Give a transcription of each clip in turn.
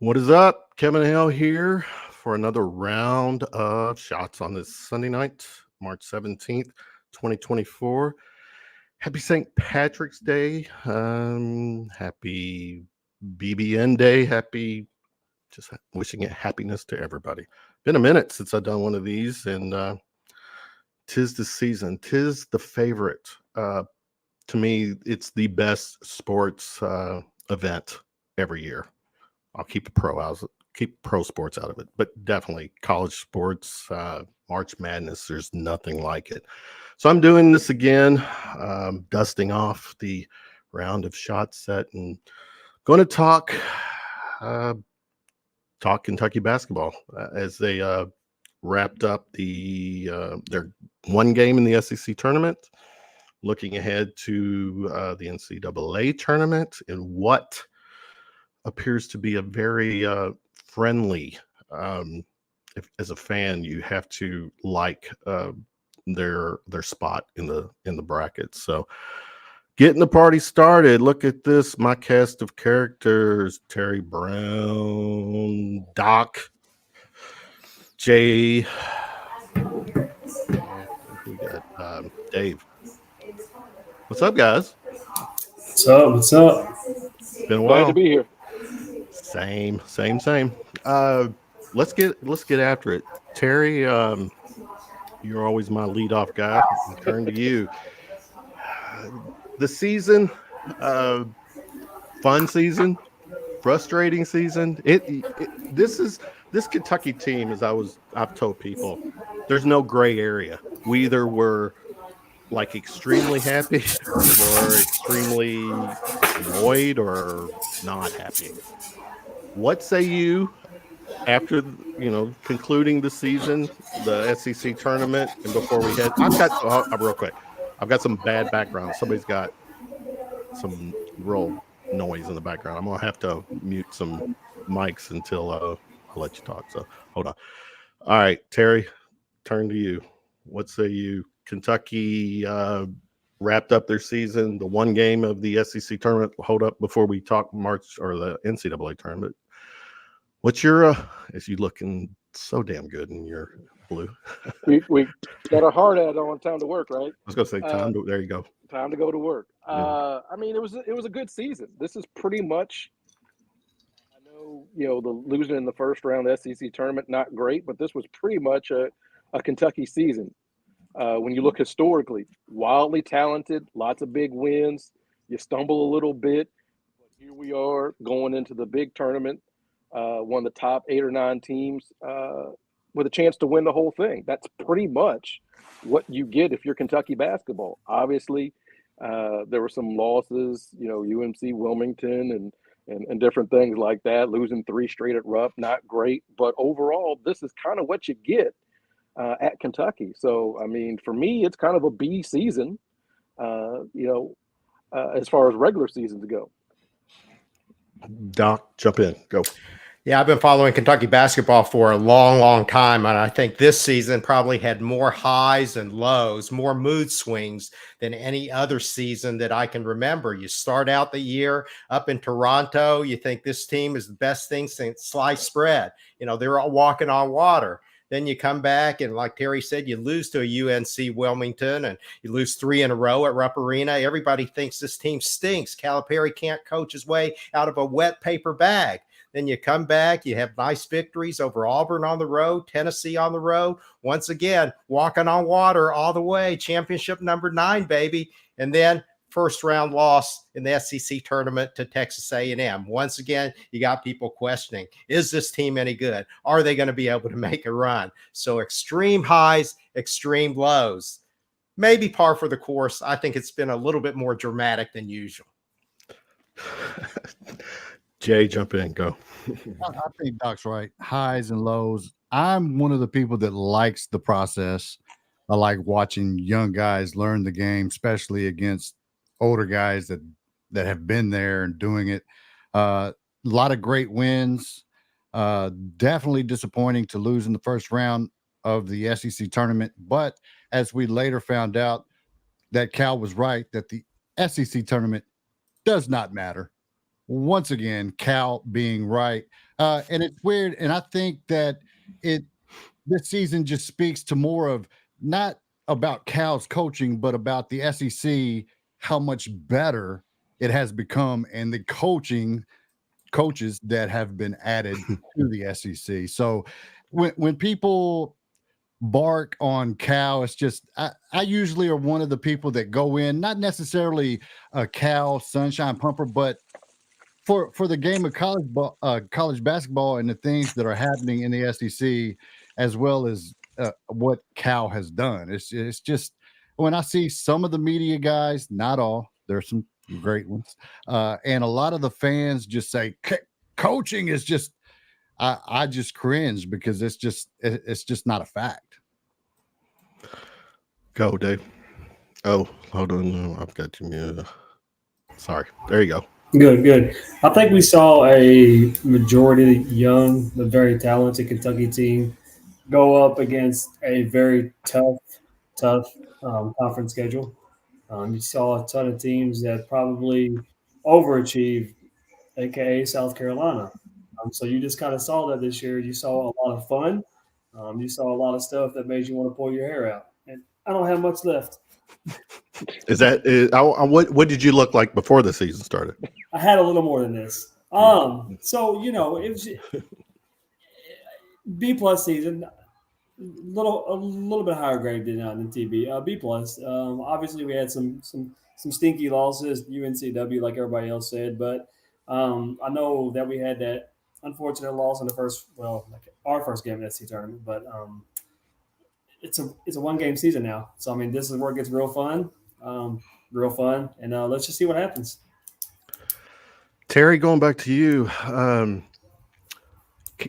What is up? Kevin Hale here for another round of shots on this Sunday night, March 17th, 2024. Happy St. Patrick's Day. Happy BBN Day. Just wishing it happiness to everybody. Been a minute since I've done one of these, and tis the season. Tis the favorite. To me, it's the best sports event every year. I'll keep pro sports out of it, but definitely college sports, March Madness. There's nothing like it. So I'm doing this again, dusting off the round of shot set, and going to talk Kentucky basketball as they wrapped up their one game in the SEC tournament. Looking ahead to the NCAA tournament and what appears to be a very friendly. As a fan, you have to like their spot in the bracket. So, getting the party started. Look at this, my cast of characters: Terry Brown, Doc, Jay. We got Dave. What's up, guys? What's up? Been a while. Glad to be here. Same. Let's get after it. Terry, you're always my leadoff guy. I'll turn to you. The season, fun season, frustrating season. This Kentucky team, as I've told people, there's no gray area. We either were like extremely happy or extremely annoyed or not happy. What say you after concluding the season, the SEC tournament, and before we head? Real quick, I've got some bad background. Somebody's got some real noise in the background. I'm gonna have to mute some mics until I'll let you talk. So hold on. All right, Terry, turn to you. What say you? Kentucky wrapped up their season, the one game of the SEC tournament. Hold up before we talk March or the NCAA tournament. What's your as you looking so damn good in your blue? we got our heart out on time to work, right? I was gonna say time to, there you go. Time to go to work. Yeah. I mean, it was a good season. This is pretty much, I know, the losing in the first round SEC tournament, not great, but this was pretty much a Kentucky season. When you look historically, wildly talented, lots of big wins. You stumble a little bit, but here we are going into the big tournament. One of the top 8 or 9 teams with a chance to win the whole thing. That's pretty much what you get if you're Kentucky basketball. Obviously, there were some losses, UMC, Wilmington, and different things like that. Losing 3 straight at Rupp, not great. But overall, this is kind of what you get at Kentucky. So, I mean, for me, it's kind of a B season, as far as regular seasons go. Doc, jump in. Go. Yeah, I've been following Kentucky basketball for a long, long time, and I think this season probably had more highs and lows, more mood swings than any other season that I can remember. You start out the year up in Toronto, you think this team is the best thing since sliced bread. They're all walking on water. Then you come back, and like Terry said, you lose to a UNC Wilmington, and you lose 3 in a row at Rupp Arena. Everybody thinks this team stinks. Calipari can't coach his way out of a wet paper bag. Then you come back, you have nice victories over Auburn on the road, Tennessee on the road. Once again, walking on water all the way, championship number 9, baby. And then first round loss in the SEC tournament to Texas A&M. Once again, you got people questioning, is this team any good? Are they going to be able to make a run? So extreme highs, extreme lows. Maybe par for the course. I think it's been a little bit more dramatic than usual. Jay, jump in. Go. I think Doc's right. Highs and lows. I'm one of the people that likes the process. I like watching young guys learn the game, especially against older guys that have been there and doing it. A lot of great wins. Definitely disappointing to lose in the first round of the SEC tournament. But as we later found out, that Cal was right, that the SEC tournament does not matter. once again, Cal being right. And it's weird. And I think that this season just speaks to more of not about Cal's coaching, but about the SEC, how much better it has become, and the coaches that have been added to the SEC. So when people bark on Cal, it's just I usually are one of the people that go in, not necessarily a Cal sunshine pumper, but for the game of college basketball and the things that are happening in the SEC, as well as what Cal has done. It's just when I see some of the media guys, not all, there's some great ones, and a lot of the fans just say coaching is just. I just cringe because it's just not a fact. Go, Dave. Oh, hold on. No, I've got you muted. Sorry. There you go. Good. I think we saw a majority young, but very talented Kentucky team go up against a very tough conference schedule. You saw a ton of teams that probably overachieved, aka South Carolina. So you just kind of saw that this year. You saw a lot of fun. You saw a lot of stuff that made you want to pull your hair out. And I don't have much left. Is that what did you look like before the season started? I had a little more than this. So it was B plus season, a little bit higher grade than TB. B plus. Obviously, we had some stinky losses, UNCW, like everybody else said, but I know that we had that unfortunate loss in our first game in the SEC tournament, but it's a 1 game season now. So I mean, this is where it gets real fun, and let's just see what happens. Terry, going back to you,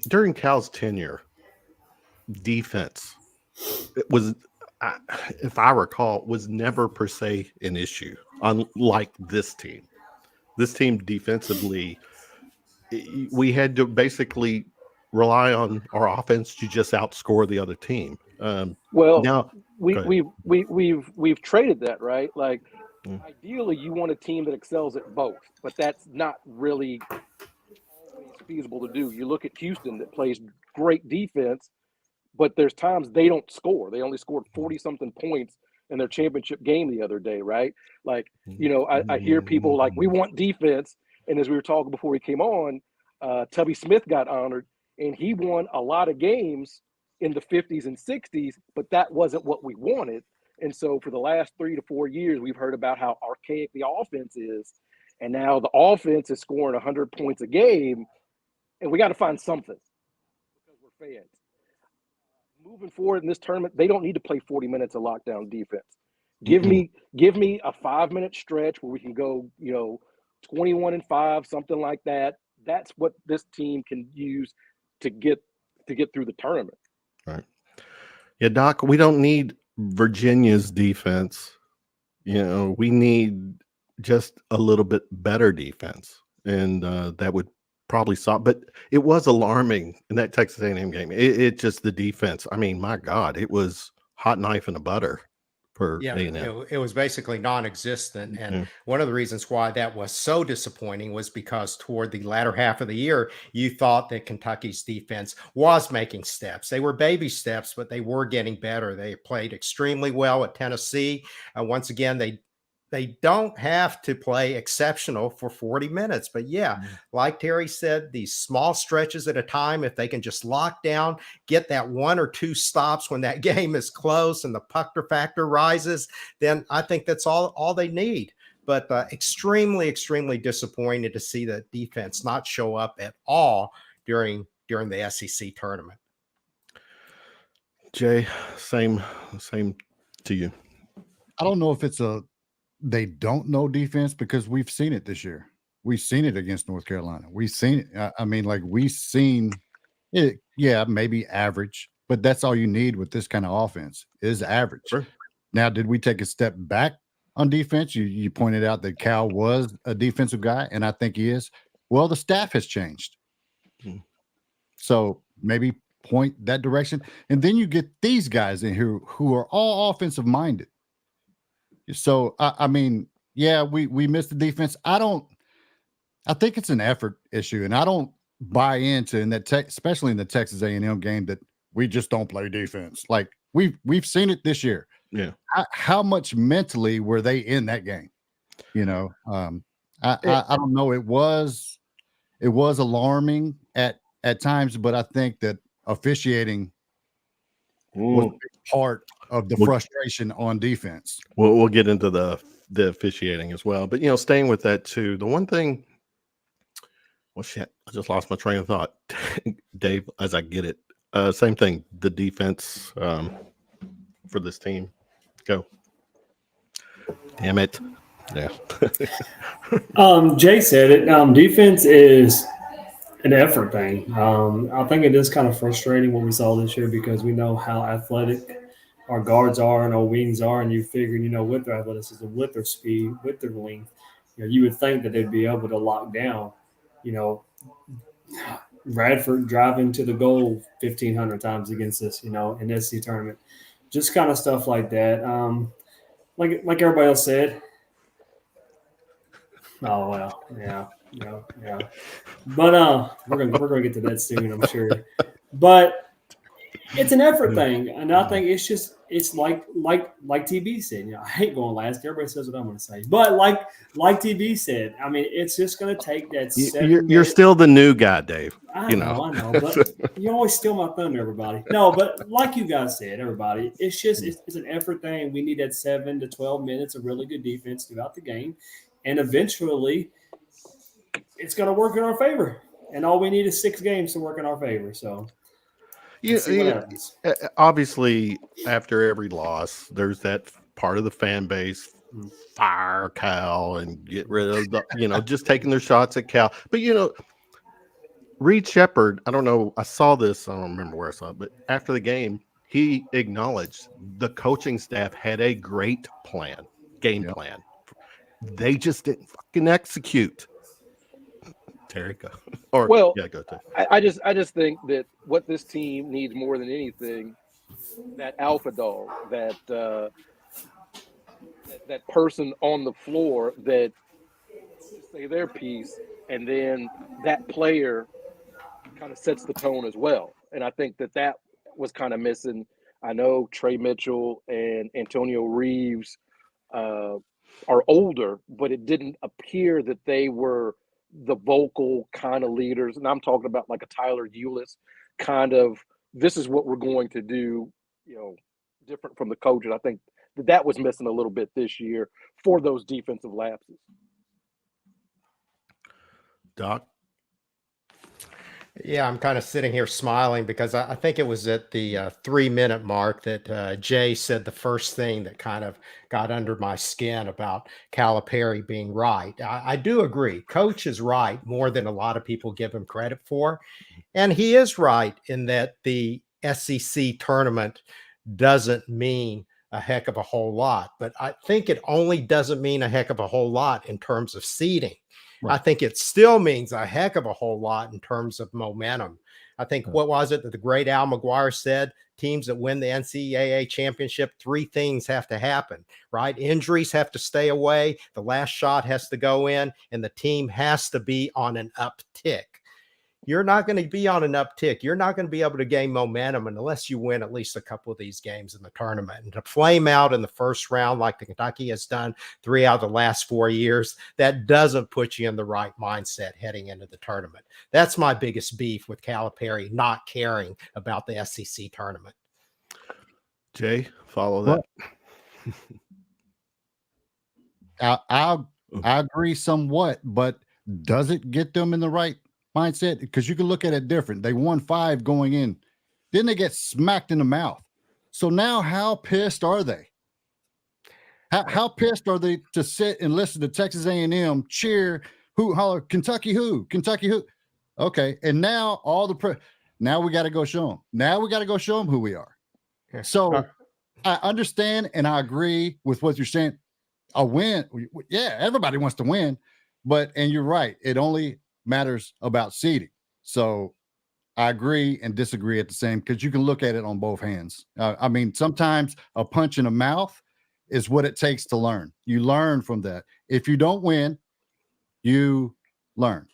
during Cal's tenure, defense was, if I recall, was never per se an issue. Unlike this team, defensively, we had to basically rely on our offense to just outscore the other team. Now we've traded that, right? Like ideally you want a team that excels at both, but that's not really always feasible to do. You look at Houston that plays great defense, but there's times they don't score. They only scored 40-something points in their championship game the other day, right? Like, I hear people like, we want defense. And as we were talking before we came on, Tubby Smith got honored, and he won a lot of games in the 50s and 60s, but that wasn't what we wanted. And so for the last 3 to 4 years, we've heard about how archaic the offense is. And now the offense is scoring 100 points a game, and we got to find something because we're fans. Moving forward in this tournament, they don't need to play 40 minutes of lockdown defense. Give me a 5-minute stretch where we can go, 21-5, something like that. That's what this team can use to get through the tournament. Right. Yeah, Doc, we don't need Virginia's defense. We need just a little bit better defense, and that would probably solve. But it was alarming in that Texas A&M game. It just the defense. I mean, my God, it was hot knife in the butter for A&M. It was basically non-existent. And one of the reasons why that was so disappointing was because toward the latter half of the year, you thought that Kentucky's defense was making steps. They were baby steps, but they were getting better. They played extremely well at Tennessee. Once again, they don't have to play exceptional for 40 minutes. But like Terry said, these small stretches at a time, if they can just lock down, get that 1 or 2 stops when that game is close and the pucker factor rises, then I think that's all they need. But extremely, extremely disappointed to see the defense not show up at all during the SEC tournament. Jay, same to you. I don't know if it's they don't know defense, because we've seen it this year. We've seen it against North Carolina. We've seen it. We've seen it. Yeah, maybe average, but that's all you need with this kind of offense is average. Sure. Now, did we take a step back on defense? You pointed out that Cal was a defensive guy, and I think he is. Well, the staff has changed. So maybe point that direction. And then you get these guys in here who are all offensive minded. So, we missed the defense. I think it's an effort issue, and I don't buy into in that especially in the Texas A&M game that we just don't play defense. Like we've seen it this year. Yeah. How much mentally were they in that game? You know, I don't know. It was alarming at times, but I think that officiating was a big part of the frustration on defense. We'll get into the officiating as well, but staying with that too. The one thing. Well, shit, I just lost my train of thought, Dave. As I get it, same thing. The defense for this team. Go. Damn it. Yeah. Jay said it. Defense is an effort thing. I think it is kind of frustrating what we saw this year because we know how athletic our guards are and our wings are, and you figure, with their athleticism, with their speed, with their length, you would think that they'd be able to lock down, Radford driving to the goal 1,500 times against us, in SEC tournament, just kind of stuff like that. Like everybody else said. Oh well, yeah. But we're gonna get to that soon, I'm sure. But it's an effort thing, and I think it's like TB said. I hate going last. Everybody says what I'm going to say, but like TB said, I mean, it's just going to take that. You're still the new guy, Dave. I know, but you always steal my thunder, everybody. No, but like you guys said, everybody, it's an effort thing. We need that 7 to 12 minutes of really good defense throughout the game, and eventually, it's going to work in our favor. And all we need is 6 games to work in our favor. So. Obviously, after every loss, there's that part of the fan base fire Cal and get rid of the, just taking their shots at Cal. But Reed Shepherd, I don't know, I saw this, I don't remember where I saw it, but after the game, he acknowledged the coaching staff had a great game plan. They just didn't fucking execute. Terry, go. Go to. I just think that what this team needs more than anything, that alpha dog, that person on the floor that say their piece, and then that player kind of sets the tone as well. And I think that was kind of missing. I know Trey Mitchell and Antonio Reeves are older, but it didn't appear that they were the vocal kind of leaders. And I'm talking about like a Tyler Eulis kind of, this is what we're going to do, different from the coaches. I think that was missing a little bit this year for those defensive lapses. Doc? Yeah, I'm kind of sitting here smiling because I think it was at the 3-minute mark that Jay said the first thing that kind of got under my skin about Calipari being right. I do agree. Coach is right more than a lot of people give him credit for. And he is right in that the SEC tournament doesn't mean a heck of a whole lot. But I think it only doesn't mean a heck of a whole lot in terms of seeding. Right. I think it still means a heck of a whole lot in terms of momentum. I think, what was it that the great Al McGuire said? Teams that win the NCAA championship, 3 things have to happen, right? Injuries have to stay away. The last shot has to go in, and the team has to be on an uptick. You're not going to be on an uptick. You're not going to be able to gain momentum unless you win at least a couple of these games in the tournament. And to flame out in the first round like the Kentucky has done 3 out of the last 4 years, that doesn't put you in the right mindset heading into the tournament. That's my biggest beef with Calipari not caring about the SEC tournament. Jay, follow that. I agree somewhat, but does it get them in the right mindset? Because you can look at it different. They won 5 going in, then they get smacked in the mouth. So now how pissed are they? How pissed are they to sit and listen to Texas A&M cheer, holler, Kentucky who? Okay, and now now we got to go show them. Now we got to go show them who we are. So I understand and I agree with what you're saying. A win, yeah, everybody wants to win, and you're right. It only matters about seeding. So I agree and disagree at the same, because you can look at it on both hands. I mean, sometimes a punch in the mouth is what it takes to learn. You learn from that. If you don't win, you learn.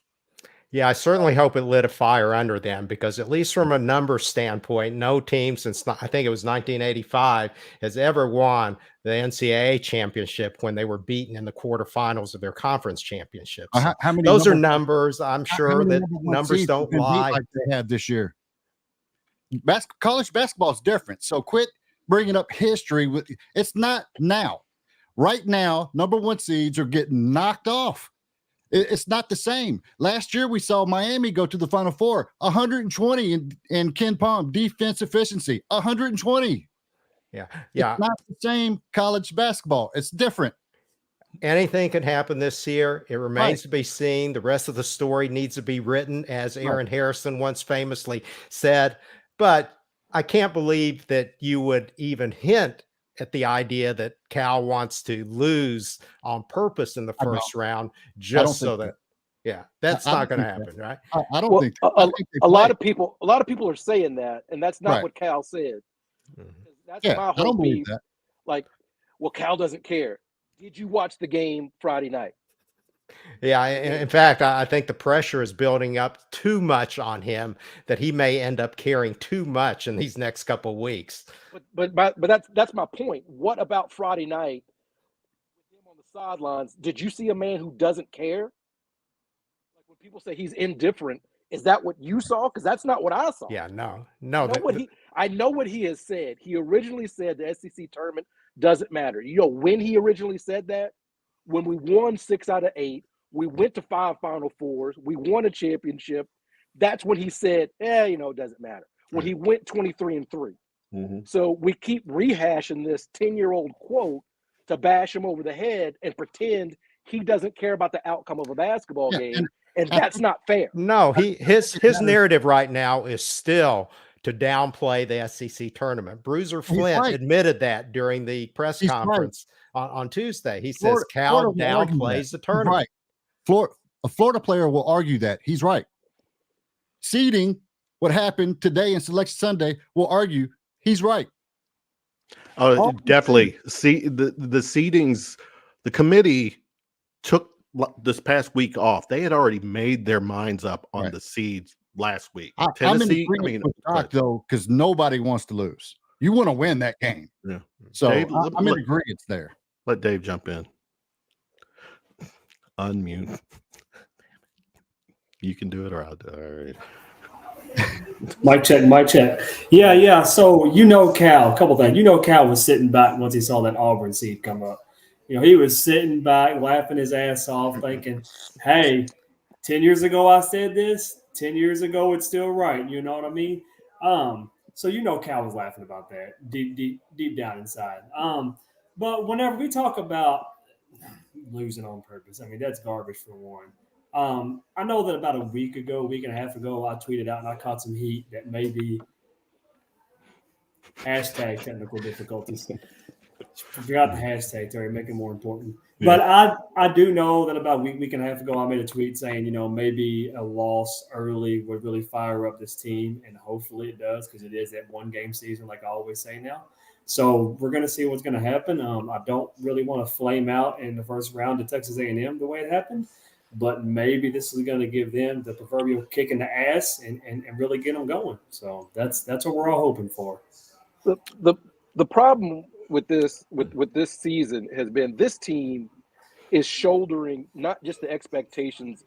Yeah, I certainly hope it lit a fire under them because at least from a number standpoint, no team since I think it was 1985 has ever won the NCAA championship when they were beaten in the quarterfinals of their conference championship. So How many those are number- numbers. I'm how sure many that number one numbers seeds don't have been beat lie. like they have this year. College basketball is different. So quit bringing up history. It's not now. Right now, number one seeds are getting knocked off. It's not the same. Last year, we saw Miami go to the Final Four, 120 in Ken Pom defense efficiency, 120. Yeah. It's not the same college basketball. It's different. Anything can happen this year. It remains Right. to be seen. The rest of the story needs to be written, as Aaron Harrison once famously said. But I can't believe that you would even hint at the idea that Cal wants to lose on purpose in the first round just so that, that's not going to happen, right? I don't think that. I think they a lot play. of people are saying that, and that's not Right. what Cal said. Mhm. That's Yeah, my I don't whole believe beef. that. Like, well, Cal doesn't care. Did you watch the game Friday night? Yeah, in fact, I think the pressure is building up too much on him that he may end up caring too much in these next couple of weeks. But that's my point. What about Friday night with him on the sidelines? Did you see a man who doesn't care? Like when people say he's indifferent, is that what you saw? Because that's not what I saw. Yeah, no. I know what he has said. He originally said the SEC tournament doesn't matter. You know when he originally said that? When we won 6 out of 8, we went to 5 Final Fours, we won a championship. That's when he said, it doesn't matter. When he went 23-3. Mm-hmm. So we keep rehashing this 10-year-old quote to bash him over the head and pretend he doesn't care about the outcome of a basketball game, and that's not fair. No, his narrative right now is still to downplay the SEC tournament. Bruiser Flint admitted that during the press conference on Tuesday. He says Cal downplays the tournament. Right. A Florida player will argue that. He's right. Seeding, what happened today in Selection Sunday, will argue he's right. Oh, definitely. See, the seedings, the committee took this past week off. They had already made their minds up on the seeds last week. Tennessee, I'm in agreement with Doc, though, because nobody wants to lose. You want to win that game. Yeah. So Dave, I'm in agreement there. Let Dave jump in. Unmute. You can do it, or I'll do it. All right. Mic check. Yeah. So Cal, a couple things. Cal was sitting back once he saw that Auburn seed come up. He was sitting back, laughing his ass off, thinking, hey, 10 years ago I said this. 10 years ago it's still right. You know what I mean? So Cal was laughing about that deep down inside. But whenever we talk about losing on purpose, I mean, that's garbage for one. I know that about a week and a half ago, I tweeted out and I caught some heat that maybe hashtag technical difficulties. Forgot the hashtag, Terry, make it more important. Yeah. But I do know that about a week and a half ago, I made a tweet saying, maybe a loss early would really fire up this team, and hopefully it does, because it is that one game season, like I always say now. So we're going to see what's going to happen. I don't really want to flame out in the first round to Texas A&M the way it happened, but maybe this is going to give them the proverbial kick in the ass and really get them going. So that's what we're all hoping for. The problem with this season has been this team is shouldering not just the expectations.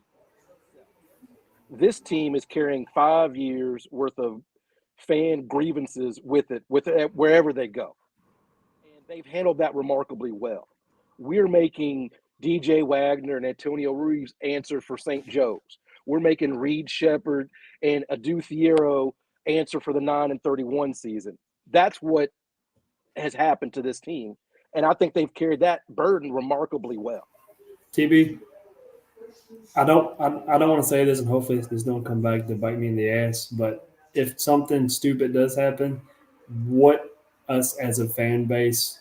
This team is carrying 5 years worth of fan grievances with it wherever they go, and they've handled that remarkably well. We're making DJ Wagner and Antonio Reeves answer for St. Joe's. We're making Reed Shepard and Adu Thiero answer for the 9-31 season. That's what has happened to this team, and I think they've carried that burden remarkably well. TB, I don't want to say this, and hopefully this don't come back to bite me in the ass, but if something stupid does happen, what us as a fan base,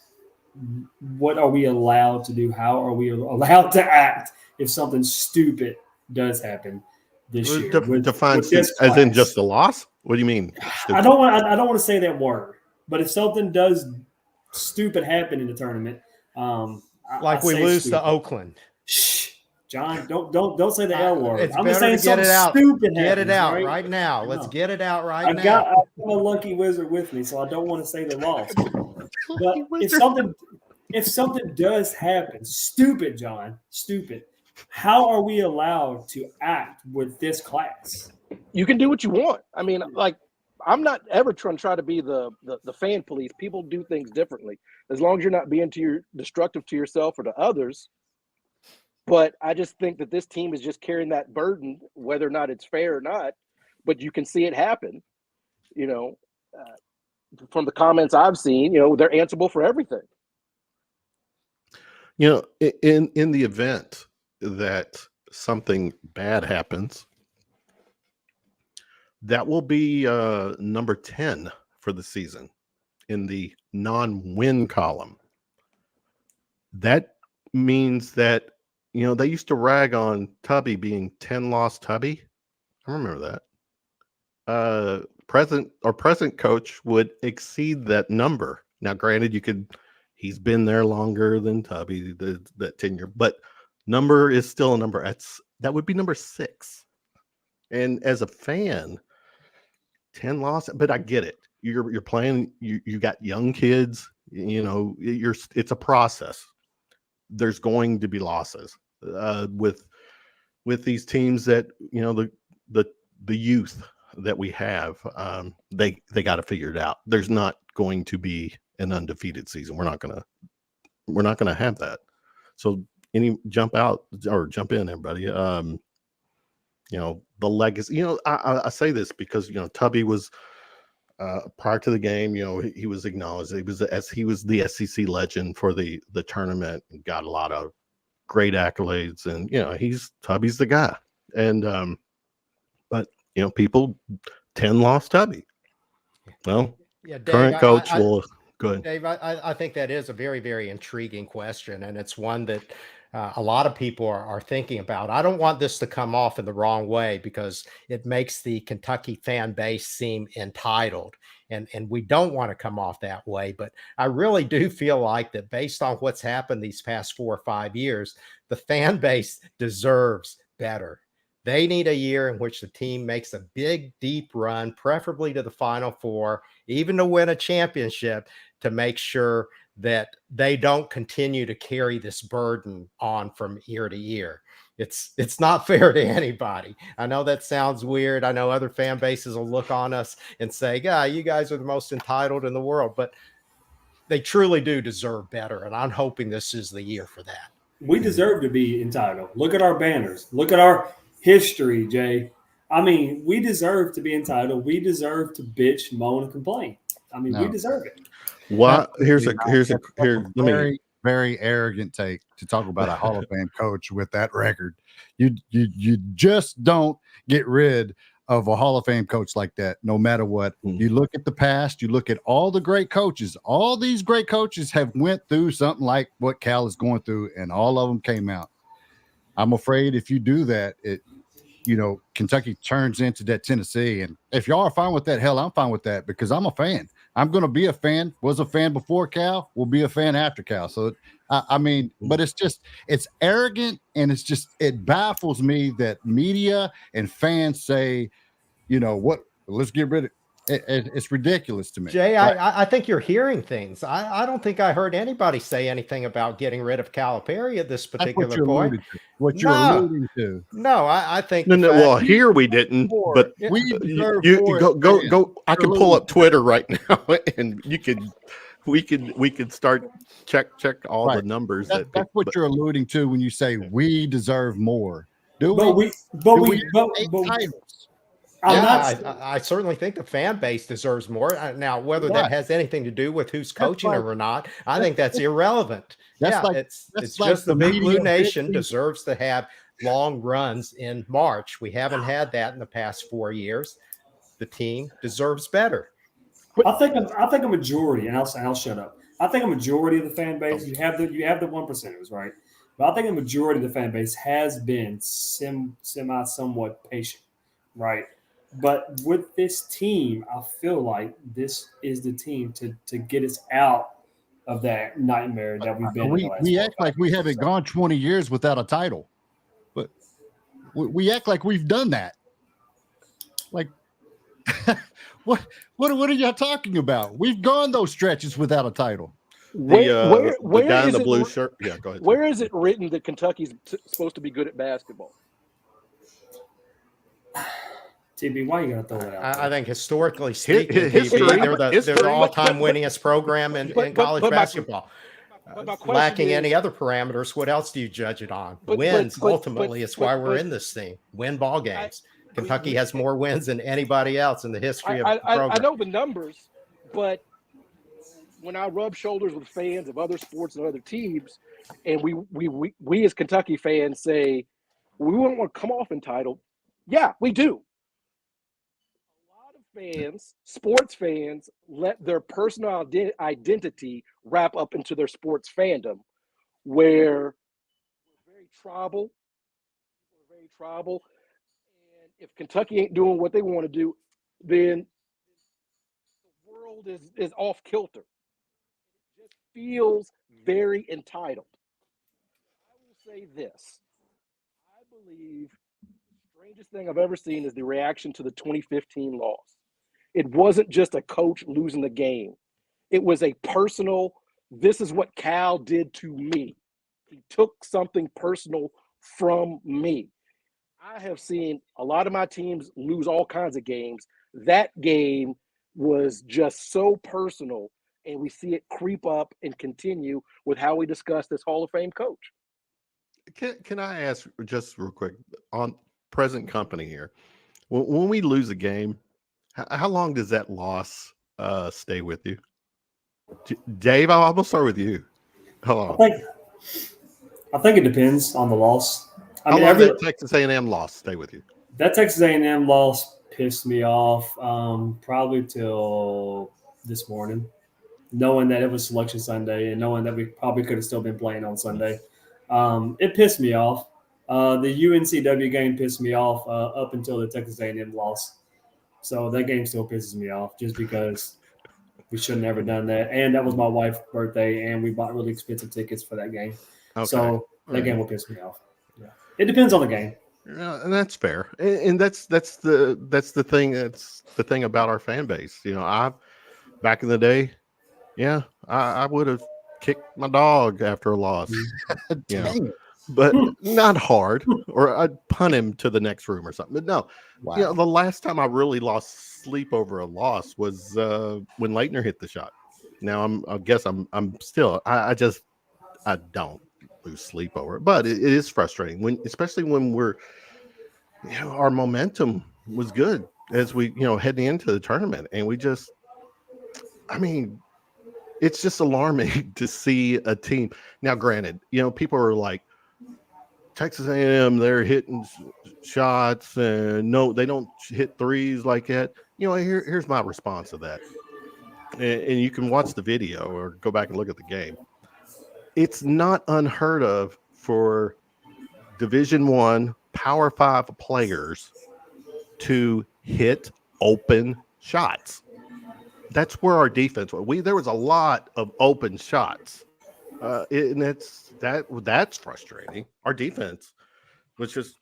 what are we allowed to do? How are we allowed to act if something stupid does happen this year? Define as in just a loss? What do you mean? Stupid? I don't want to say that word, but if something does stupid happen in the tournament, like we lose to Oakland. Shh. John, don't say the L word. It's I'm better saying to get it out. stupid. Get it happens, out right? right now. Let's get it out right I've now. got a lucky wizard with me, so I don't want to say the loss. But if something does happen, stupid, John, stupid, how are we allowed to act with this class? You can do what you want. I mean, like, I'm not ever try to be the fan police. People do things differently. As long as you're not being destructive to yourself or to others. But I just think that this team is just carrying that burden, whether or not it's fair or not. But you can see it happen, from the comments I've seen. They're answerable for everything. In the event that something bad happens, that will be number 10 for the season in the non-win column. That means that, they used to rag on Tubby being 10-loss Tubby. I remember that. Present coach would exceed that number. Now, granted, he's been there longer than Tubby, that tenure, but number is still a number. That would be number 6. And as a fan, 10 loss, but I get it. You're playing, you got young kids, it's a process. There's going to be losses with these teams that, the youth that we have, they got to figure it out. There's not going to be an undefeated season. We're not going to have that. So jump in, everybody. The legacy, I say this because, Tubby was, prior to the game, he was acknowledged. He was the SEC legend for the tournament and got a lot of great accolades. And, Tubby's the guy. And, but, people 10 lost Tubby. Well, yeah, Dave, current coach will go ahead. Dave, I think that is a very, very intriguing question. And it's one that, a lot of people are thinking about. I don't want this to come off in the wrong way because it makes the Kentucky fan base seem entitled. And we don't want to come off that way. But I really do feel like that based on what's happened these past 4 or 5 years, the fan base deserves better. They need a year in which the team makes a big, deep run, preferably to the Final Four, even to win a championship, to make sure that they don't continue to carry this burden on from year to year. It's not fair to anybody. I know that sounds weird. I know other fan bases will look on us and say, "Yeah, you guys are the most entitled in the world," but they truly do deserve better. And I'm hoping this is the year for that. We deserve to be entitled. Look at our banners. Look at our history, Jay. I mean, we deserve to be entitled. We deserve to bitch, moan, and complain. I mean, we deserve it. What? Here's a very arrogant take to talk about a Hall of Fame coach with that record. You just don't get rid of a Hall of Fame coach like that, no matter what. You look at the past, you look at all the great coaches. All these great coaches have went through something like what Cal is going through, and all of them came out. I'm afraid if you do that, Kentucky turns into that Tennessee. And if y'all are fine with that, hell, I'm fine with that because I'm a fan. I'm going to be a fan, was a fan before Cal, will be a fan after Cal. So, but it's arrogant, and it baffles me that media and fans say, let's get rid of it. It's ridiculous to me. Jay, I think you're hearing things. I don't think I heard anybody say anything about getting rid of Calipari at this particular point. What you're alluding to. No, I think. No. Well, here we didn't, but you go. I can pull up Twitter right now, and we could start check all the numbers. That's what you're alluding to when you say we deserve more. I certainly think the fan base deserves more. Now, whether that has anything to do with who's coaching or not, I think that's irrelevant. It's just the Big Blue Nation deserves to have long runs in March. We haven't had that in the past 4 years. The team deserves better. I think a majority, and I'll shut up. I think a majority of the fan base, you have the 1%ers, right? But I think a majority of the fan base has been somewhat patient, right? But with this team, I feel like this is the team to get us out of that nightmare that we've been in. We act like we haven't gone 20 years without a title. We act like we've done that. Like, what are y'all talking about? We've gone those stretches without a title. The Where guy in is the it blue wr- shirt. Yeah, go ahead. Where is it written that Kentucky's supposed to be good at basketball? TB, why you gonna throw that out there? I think historically speaking, history- they're the history- all-time but- winningest program in but- college but my- basketball. But my question Lacking is, any other parameters, what else do you judge it on? But- Wins, but- ultimately, it's why we're in this thing. Win ball games. Kentucky has more wins than anybody else in the history of the program. I know the numbers, but when I rub shoulders with fans of other sports and other teams, and we as Kentucky fans say we wouldn't want to come off entitled, yeah, we do. A lot of fans, sports fans, let their personal identity wrap up into their sports fandom, where we're very tribal. And if Kentucky ain't doing what they want to do, then the world is off kilter. It just feels very entitled. I will say this. I believe the strangest thing I've ever seen is the reaction to the 2015 loss. It wasn't just a coach losing the game. It was a personal, this is what Cal did to me. He took something personal from me. I have seen a lot of my teams lose all kinds of games. That game was just so personal, and we see it creep up and continue with how we discuss this Hall of Fame coach. Can I ask just real quick on present company here? When we lose a game, how long does that loss stay with you? Dave, I'm gonna start with you. How long? I think it depends on the loss. How long did Texas A&M loss stay with you? That Texas A&M loss pissed me off probably till this morning, knowing that it was Selection Sunday and knowing that we probably could have still been playing on Sunday. It pissed me off. The UNCW game pissed me off up until the Texas A&M loss. So that game still pisses me off just because we should have never done that. And that was my wife's birthday, and we bought really expensive tickets for that game. Okay. So that game will piss me off. Yeah. It depends on the game. Yeah, and that's fair. And that's the thing about our fan base. You know, back in the day, yeah, I would have kicked my dog after a loss. But not hard, or I'd punt him to the next room or something. But no, wow. You know, the last time I really lost sleep over a loss was when Leitner hit the shot. Now I guess I'm still I don't lose sleep over it, but it is frustrating especially when we're, you know, our momentum was good as we, you know, heading into the tournament, and we just, I mean, it's just alarming to see a team. Now, granted, you know, people are like, Texas A&M, they're hitting shots, and no, they don't hit threes like that. You know, here's my response to that. And you can watch the video or go back and look at the game. It's not unheard of for Division I Power 5 players to hit open shots. That's where our defense was. There was a lot of open shots. And that's frustrating. Our defense was just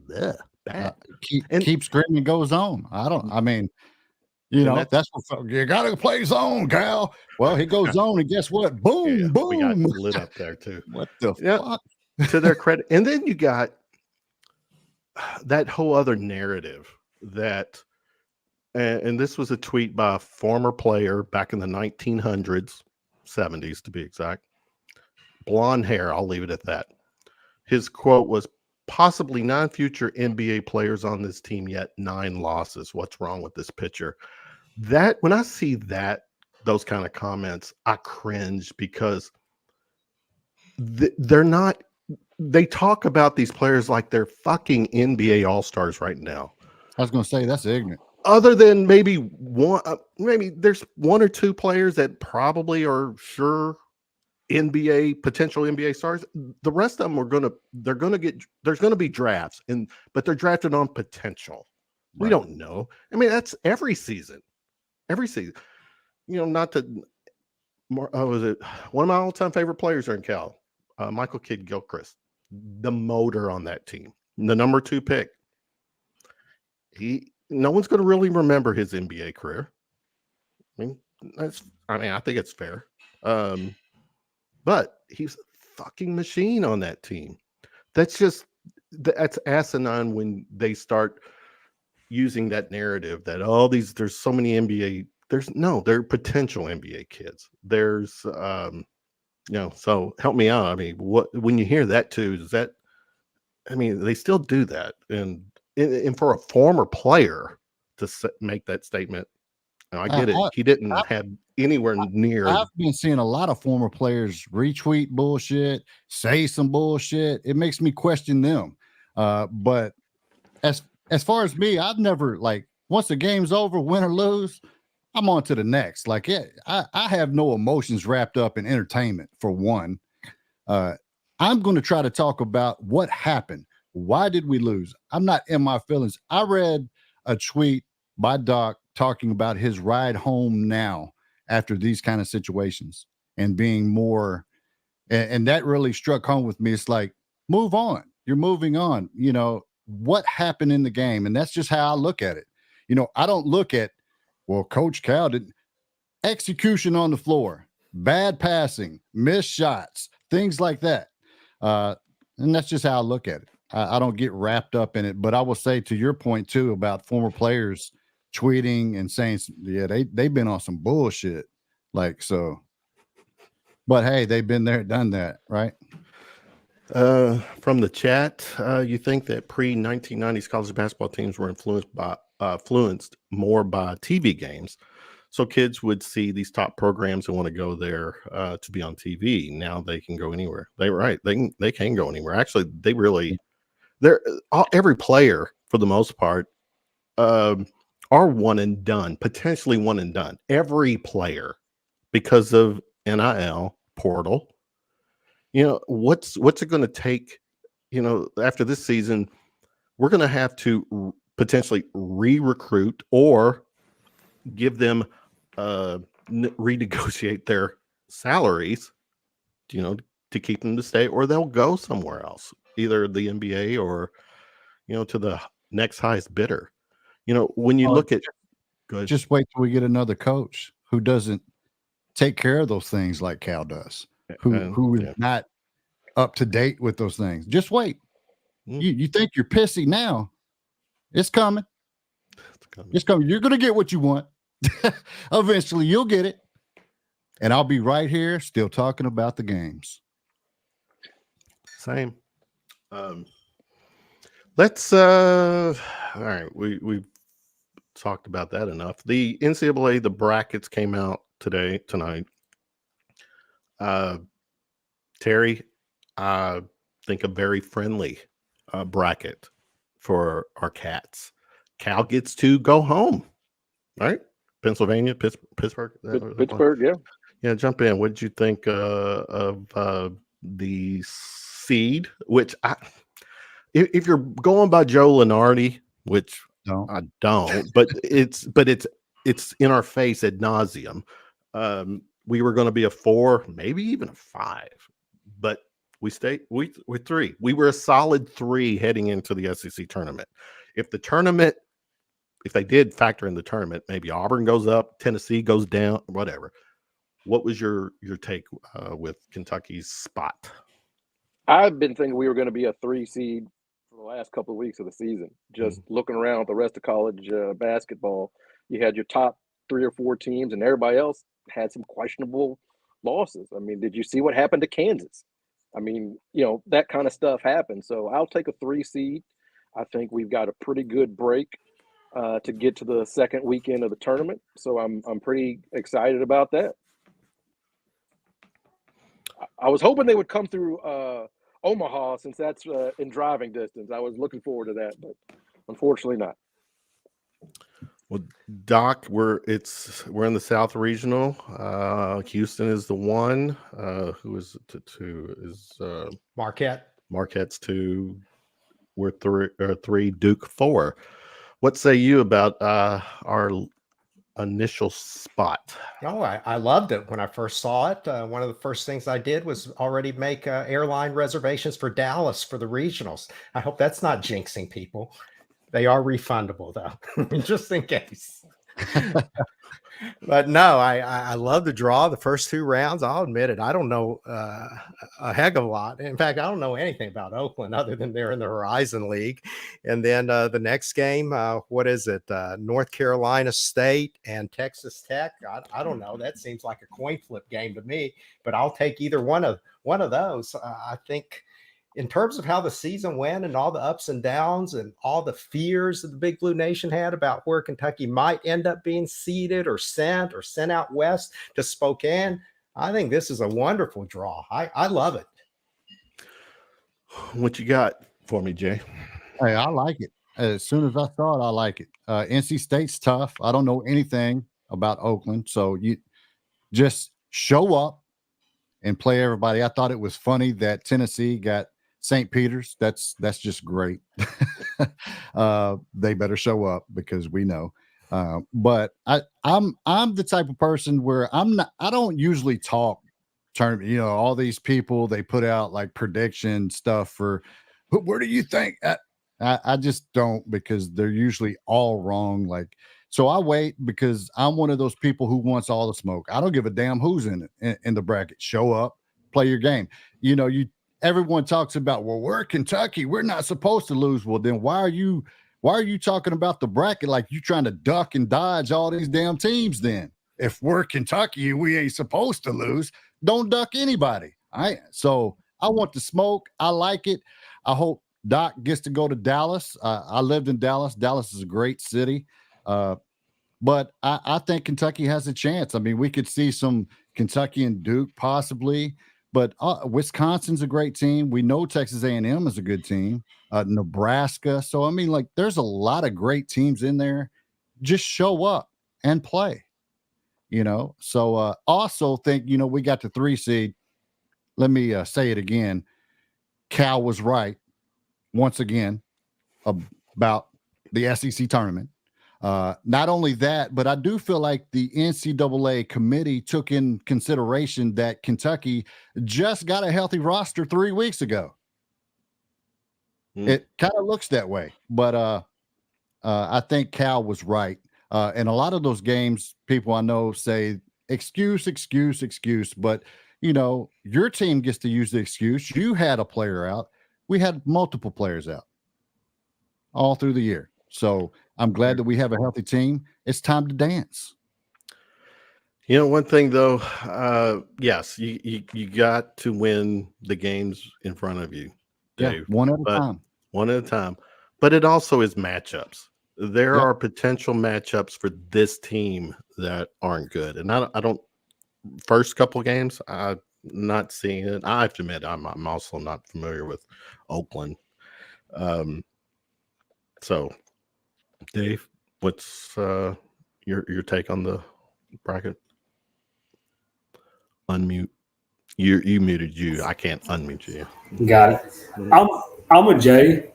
bad. Keep screaming goes on. I mean, you know, that's what you got to play zone, Cal. Well, he goes zone, and guess what? Boom, boom. We got lit up there too. What the fuck? To their credit. And then you got that whole other narrative that, and this was a tweet by a former player back in the 1900s, 70s to be exact. Blonde hair, I'll leave it at that. His quote was, possibly 9 future NBA players on this team, yet 9 losses. What's wrong with this pitcher? That, when I see those kind of comments, I cringe, because they're not, they talk about these players like they're fucking NBA All-Stars right now. I was going to say, that's ignorant. Other than maybe maybe there's 1 or 2 players that probably are sure potential NBA stars. The rest of them there's going to be drafts, but they're drafted on potential. Right. We don't know. I mean, that's every season. You know, not to, was it one of my all-time favorite players are in Cal, Michael Kidd Gilchrist, the motor on that team. the number 2 pick. No one's going to really remember his NBA career. I think it's fair. But he's a fucking machine on that team. That's asinine when they start using that narrative that there's so many NBA. They're potential NBA kids. There's so help me out. I mean, when you hear that too, they still do that, and for a former player to make that statement, I get it. He didn't have anywhere near. I've been seeing a lot of former players retweet bullshit, say some bullshit. It makes me question them. But as far as me, I've never, like, once the game's over, win or lose, I'm on to the next. Like, I have no emotions wrapped up in entertainment, for one. I'm going to try to talk about what happened. Why did we lose? I'm not in my feelings. I read a tweet by Doc talking about his ride home now after these kind of situations and being more, and that really struck home with me. It's like, move on. You're moving on. You know, what happened in the game? And that's just how I look at it. You know, I don't look at, well, Coach Cal did execution on the floor, bad passing, missed shots, things like that. And that's just how I look at it. I don't get wrapped up in it. But I will say, to your point too, about former players tweeting and saying, yeah, they've been on some bullshit. Like, so, but hey, they've been there, done that, right? From the chat, you think that pre-1990s college basketball teams were influenced more by TV games, so kids would see these top programs and want to go there to be on TV. Now they can go anywhere. They can go anywhere. Actually, every player for the most part are one and done, potentially one and done. Every player, because of NIL portal. You know, what's it going to take? You know, after this season, we're going to have to potentially re-recruit or give them renegotiate their salaries, you know, to keep them to stay, or they'll go somewhere else, either the NBA or, you know, to the next highest bidder. You know, when you look at, just wait till we get another coach who doesn't take care of those things like Cal does. Who is not up to date with those things. Just wait. You think you're pissy now. It's coming. It's coming. You're going to get what you want. Eventually, you'll get it. And I'll be right here still talking about the games. Same. Let's all right. We've talked about that enough. The NCAA, the brackets came out tonight. Terry, I think a very friendly bracket for our Cats. Cal gets to go home, right? Pennsylvania, Pittsburgh. Pittsburgh, yeah. Jump in. What did you think of the seed? Which if you're going by Joe Lunardi, which I don't, but it's in our face ad nauseum. We were going to be a 4, maybe even a 5, but we're 3. We were a solid 3 heading into the SEC tournament. If they did factor in the tournament, maybe Auburn goes up, Tennessee goes down, whatever. What was your take with Kentucky's spot? I've been thinking we were going to be a 3 seed for the last couple of weeks of the season. Just looking around at the rest of college basketball, you had your top 3 or 4 teams, and everybody else had some questionable losses. I mean, did you see what happened to Kansas? I mean, you know, that kind of stuff happened. So I'll take a 3 seed. I think we've got a pretty good break to get to the second weekend of the tournament. So I'm pretty excited about that. I was hoping they would come through Omaha, since that's in driving distance. I was looking forward to that, but unfortunately not. Well, Doc, we're in the South Regional. Houston is the 1. Who is the 2? Is Marquette. Marquette's 2. We're 3. Duke 4. What say you about our initial spot? Oh, I loved it when I first saw it. One of the first things I did was already make airline reservations for Dallas for the regionals. I hope that's not jinxing people. They are refundable, though, just in case. But no, I love the draw. The first 2 rounds, I'll admit it. I don't know a heck of a lot. In fact, I don't know anything about Oakland other than they're in the Horizon League. And then the next game, what is it? North Carolina State and Texas Tech. I don't know. That seems like a coin flip game to me. But I'll take either one of those. I think, in terms of how the season went and all the ups and downs and all the fears that the Big Blue Nation had about where Kentucky might end up being seeded or sent out west to Spokane, I think this is a wonderful draw. I love it. What you got for me, Jay? Hey, I like it. As soon as I saw it, I like it. NC State's tough. I don't know anything about Oakland, so you just show up and play everybody. I thought it was funny that Tennessee got St. Peter's. That's just great. They better show up because we know. But I'm the type of person where I don't usually talk tournament. All these people, they put out like prediction stuff for where do you think? I just don't, because they're usually all wrong. So I wait because I'm one of those people who wants all the smoke. I don't give a damn who's in it in the bracket. Show up, play your game. Everyone talks about, well, we're Kentucky, we're not supposed to lose. Well, then why are you talking about the bracket like you trying to duck and dodge all these damn teams? Then if we're Kentucky, we ain't supposed to lose. Don't duck anybody. All right. So I want the smoke. I like it. I hope Doc gets to go to Dallas. I lived in Dallas. Dallas is a great city. But I think Kentucky has a chance. I mean, we could see some Kentucky and Duke possibly. But Wisconsin's a great team. We know Texas A&M is a good team. Nebraska. So, I mean, there's a lot of great teams in there. Just show up and play, So, also think, we got the 3 seed. Let me say it again. Cal was right once again about the SEC tournament. Not only that, but I do feel like the NCAA committee took in consideration that Kentucky just got a healthy roster 3 weeks ago. It kind of looks that way, but I think Cal was right. And a lot of those games, people I know say excuse, but your team gets to use the excuse. You had a player out. We had multiple players out all through the year. So I'm glad that we have a healthy team. It's time to dance. One thing though, yes, you got to win the games in front of you, Dave. Yeah, one at a time. But it also is matchups. There are potential matchups for this team that aren't good. And I don't first couple of games, I'm not seeing it. I have to admit, I'm also not familiar with Oakland. So Dave, what's your take on the bracket? Unmute. You muted you. I can't unmute you. Got it. I'm with Jay.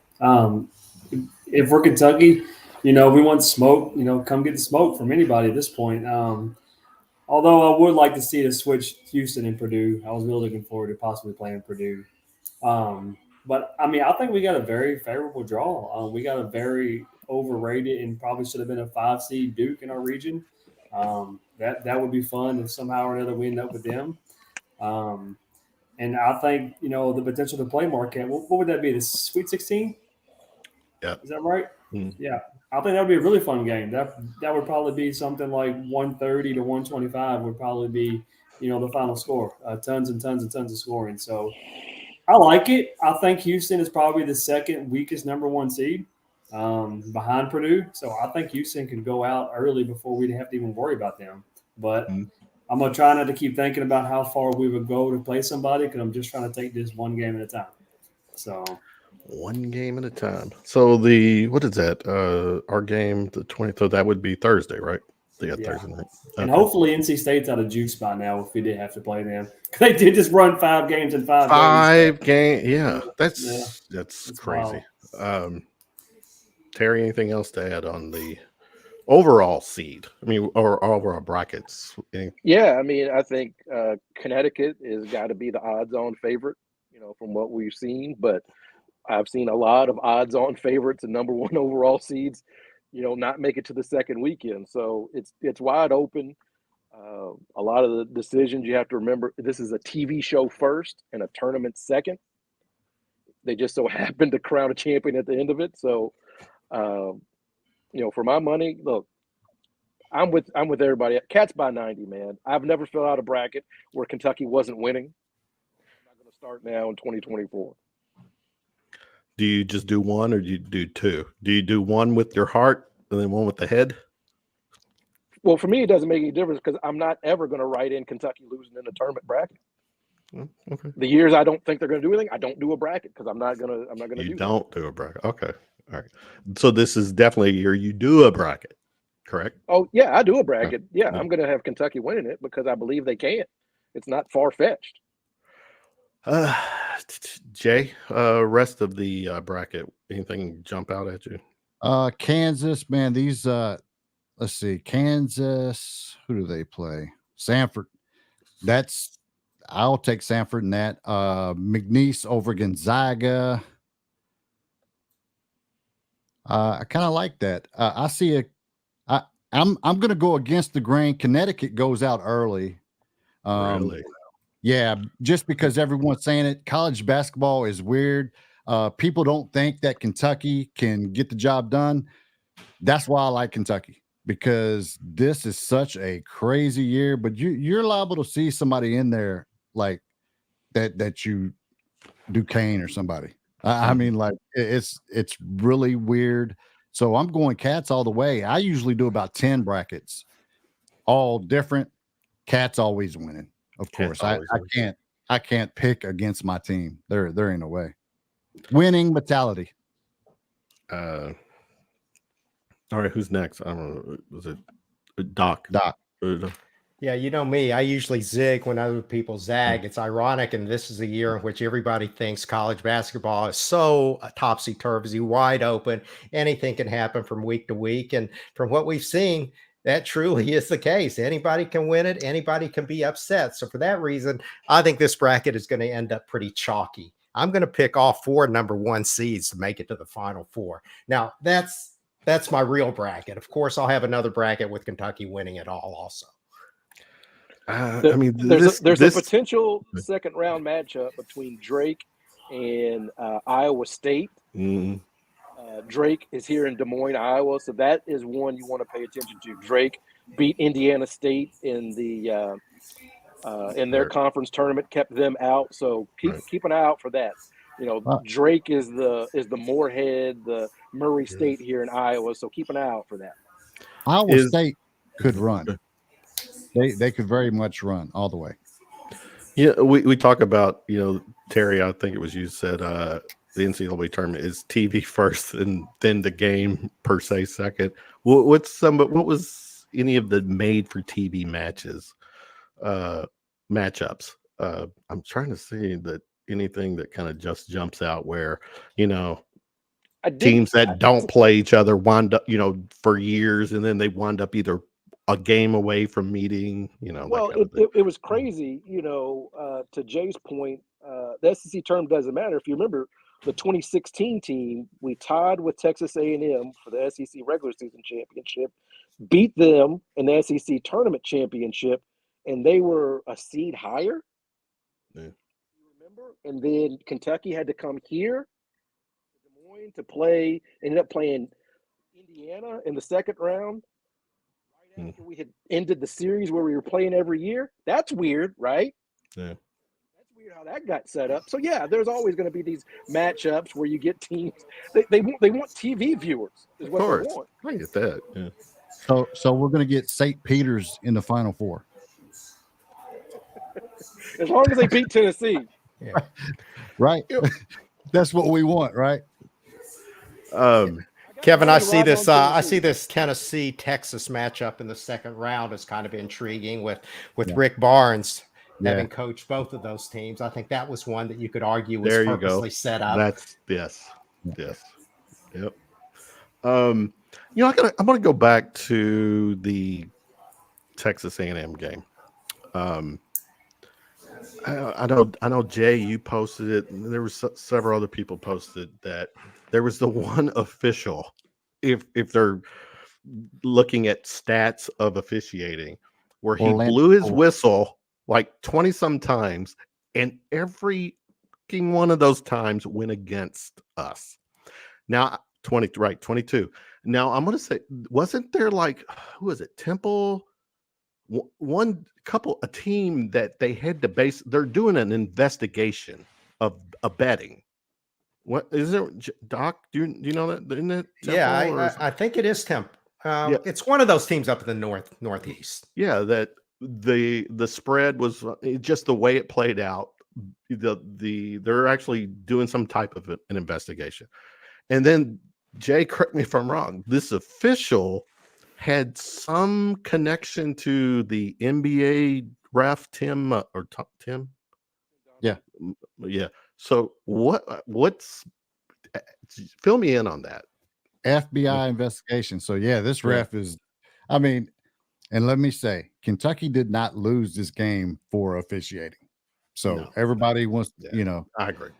If we're Kentucky, we want smoke. Come get the smoke from anybody at this point. Although I would like to see us switch Houston and Purdue. I was really looking forward to possibly playing Purdue. But I mean, I think we got a very favorable draw. We got a very overrated and probably should have been a 5 seed Duke in our region. That would be fun if somehow or another we end up with them. And I think, the potential to play Marquette, what would that be? The Sweet 16? Yeah. Is that right? Mm-hmm. Yeah. I think that would be a really fun game. That would probably be something like 130 to 125 would probably be, the final score. Tons and tons and tons of scoring. So I like it. I think Houston is probably the second weakest number 1 seed behind Purdue. So I think Houston could go out early before we'd have to even worry about them. But I'm going to try not to keep thinking about how far we would go to play somebody because I'm just trying to take this one game at a time. So one game at a time. So what is that? Our game, the 20th, so that would be Thursday, right? They got Thursday night. Okay. And hopefully NC State's out of juice by now if we did have to play them. They did just run 5 games in 5 days. 5 games. Yeah. That's crazy. Terry, anything else to add on the overall seed? I mean, or overall brackets? Yeah, I mean, I think Connecticut has got to be the odds-on favorite, from what we've seen. But I've seen a lot of odds-on favorites and number one overall seeds, not make it to the second weekend. So it's wide open. A lot of the decisions you have to remember, this is a TV show first and a tournament second. They just so happen to crown a champion at the end of it. So, for my money, look, I'm with everybody. Cats by 90, man. I've never filled out a bracket where Kentucky wasn't winning. I'm not going to start now in 2024. Do you just do one, or do you do two? Do you do one with your heart and then one with the head? Well, for me, it doesn't make any difference because I'm not ever going to write in Kentucky losing in the tournament bracket. Okay. The years I don't think they're going to do anything, I don't do a bracket because I'm not gonna do. You don't do a bracket. Okay. All right. So this is definitely a year you do a bracket, correct? Oh yeah, I do a bracket. Yeah, I'm going to have Kentucky winning it because I believe they can. It's not far fetched. Jay, rest of the bracket, anything jump out at you? Kansas, man. These let's see, Kansas. Who do they play? Sanford. I'll take Sanford in that. McNeese over Gonzaga. I kind of like that. I see I'm going to go against the grain. Connecticut goes out early. Really? Yeah, just because everyone's saying it. College basketball is weird. People don't think that Kentucky can get the job done. That's why I like Kentucky, because this is such a crazy year. But you're liable to see somebody in there like that you Duquesne or somebody. I mean, like it's really weird. So I'm going Cats all the way. I usually do about 10 brackets, all different. Cats always winning, of course. I can't pick against my team. There ain't no way. Winning mentality. All right, who's next? I don't know. Was it Doc? Yeah, you know me. I usually zig when other people zag. It's ironic, and this is a year in which everybody thinks college basketball is so topsy-turvy, wide open. Anything can happen from week to week. And from what we've seen, that truly is the case. Anybody can win it. Anybody can be upset. So for that reason, I think this bracket is going to end up pretty chalky. I'm going to pick all 4 number 1 seeds to make it to the Final Four. Now, that's my real bracket. Of course, I'll have another bracket with Kentucky winning it all also. I mean, there's a potential second round matchup between Drake and Iowa State. Mm-hmm. Drake is here in Des Moines, Iowa, so that is one you want to pay attention to. Drake beat Indiana State in their conference tournament, kept them out. So keep an eye out for that. Drake is the Moorhead, the Murray State here in Iowa, so keep an eye out for that. Iowa State could run. They could very much run all the way. Yeah, we talk about, Terry, I think it was you said the NCAA tournament is TV first and then the game per se second. What was any of the made for TV matchups? I'm trying to see that anything that kind of just jumps out where, teams that don't play each other wind up, for years, and then they wind up either a game away from meeting, Well, it was crazy, to Jay's point, the SEC tournament doesn't matter. If you remember the 2016 team, we tied with Texas A&M for the SEC regular season championship, beat them in the SEC tournament championship, and they were a seed higher. Yeah. You remember? And then Kentucky had to come here to Des Moines to play, ended up playing Indiana in the second round. After we had ended the series where we were playing every year. That's weird, right? Yeah. That's weird how that got set up. So yeah, there's always going to be these matchups where you get teams. They want TV viewers. Is what they want. I get that. Yeah. So we're going to get St. Peter's in the Final Four. As long as they beat Tennessee. Yeah. Right. That's what we want, right? Kevin, I see this Tennessee Texas matchup in the second round is kind of intriguing with Rick Barnes having coached both of those teams. I think that was one that you could argue was purposely set up. Yes. Yep. You know, I'm going to go back to the Texas A&M game. I know Jay, you posted it, and there was several other people posted that there was the one official, if they're looking at stats of officiating, where he Orlando blew his Cole. whistle like 20 some times, and every one of those times went against us. Now 22. Now I'm going to say, wasn't there like, who was it, Temple? A team that they had to base, they're doing an investigation of a betting. What is it, Doc? Do you know that? Isn't it Temple? Yeah, I think it is Temple. Yeah. It's one of those teams up in the northeast. Yeah, that the spread was just the way it played out. They're actually doing some type of an investigation. And then Jay, correct me if I'm wrong, this official had some connection to the NBA ref Tim Tim. Yeah. So what's fill me in on that. FBI investigation. So yeah, this ref is, I mean, and let me say, Kentucky did not lose this game for officiating. So everybody wants, I agree.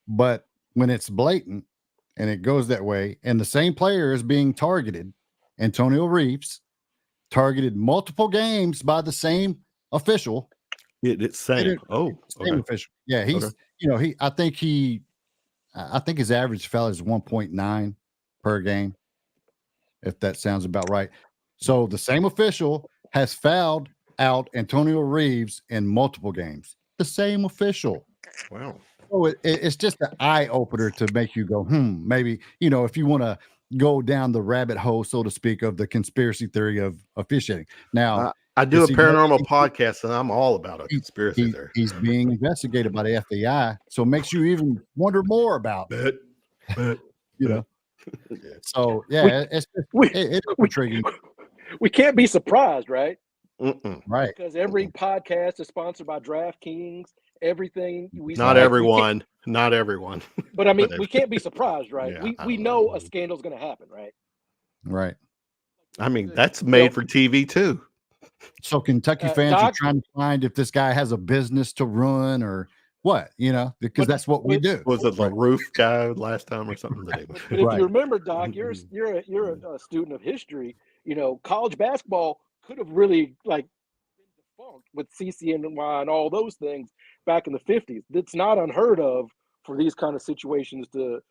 But when it's blatant and it goes that way, and the same player is being targeted, Antonio Reeves targeted multiple games by the same official. It's same. Same official. Yeah, he's I think his average foul is 1.9 per game, if that sounds about right. So the same official has fouled out Antonio Reeves in multiple games. The same official. Wow. So it's just an eye opener to make you go, maybe, if you want to go down the rabbit hole, so to speak, of the conspiracy theory of officiating. Now, I do a paranormal podcast, and I'm all about a conspiracy theory. He's being investigated by the FBI, so it makes you even wonder more about it. So yeah, it's intriguing. We can't be surprised, right? Right. Because every podcast is sponsored by DraftKings. Everything we not everyone. But I mean, we can't be surprised, right? Yeah, we know a scandal's going to happen, right? Right. I mean, that's made for TV too. So Kentucky fans are trying to find if this guy has a business to run or what, because that's what we do. Was it the roof guy last time or something? But if you remember, Doc, you're a student of history. College basketball could have really been defunct with CCNY and all those things back in the 50s. It's not unheard of for these kind of situations to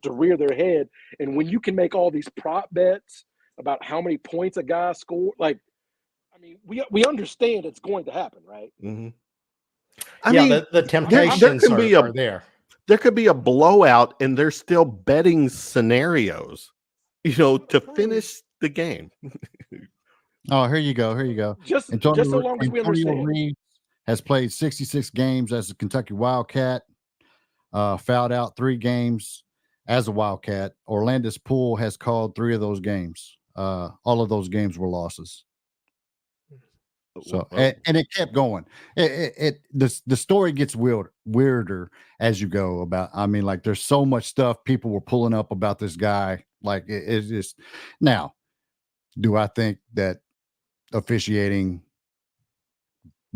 rear their head. And when you can make all these prop bets about how many points a guy scored, we understand it's going to happen, right? Mm-hmm. The temptations are there. There could be a blowout, and there's still betting scenarios, to finish the game. Oh, here you go. Just so long as we understand. Reeves has played 66 games as a Kentucky Wildcat, fouled out 3 games as a Wildcat. Orlando's Poole has called 3 of those games. All of those games were losses. So and it kept going. The story gets weirder as you go about. I mean, there's so much stuff people were pulling up about this guy. It's just now. Do I think that officiating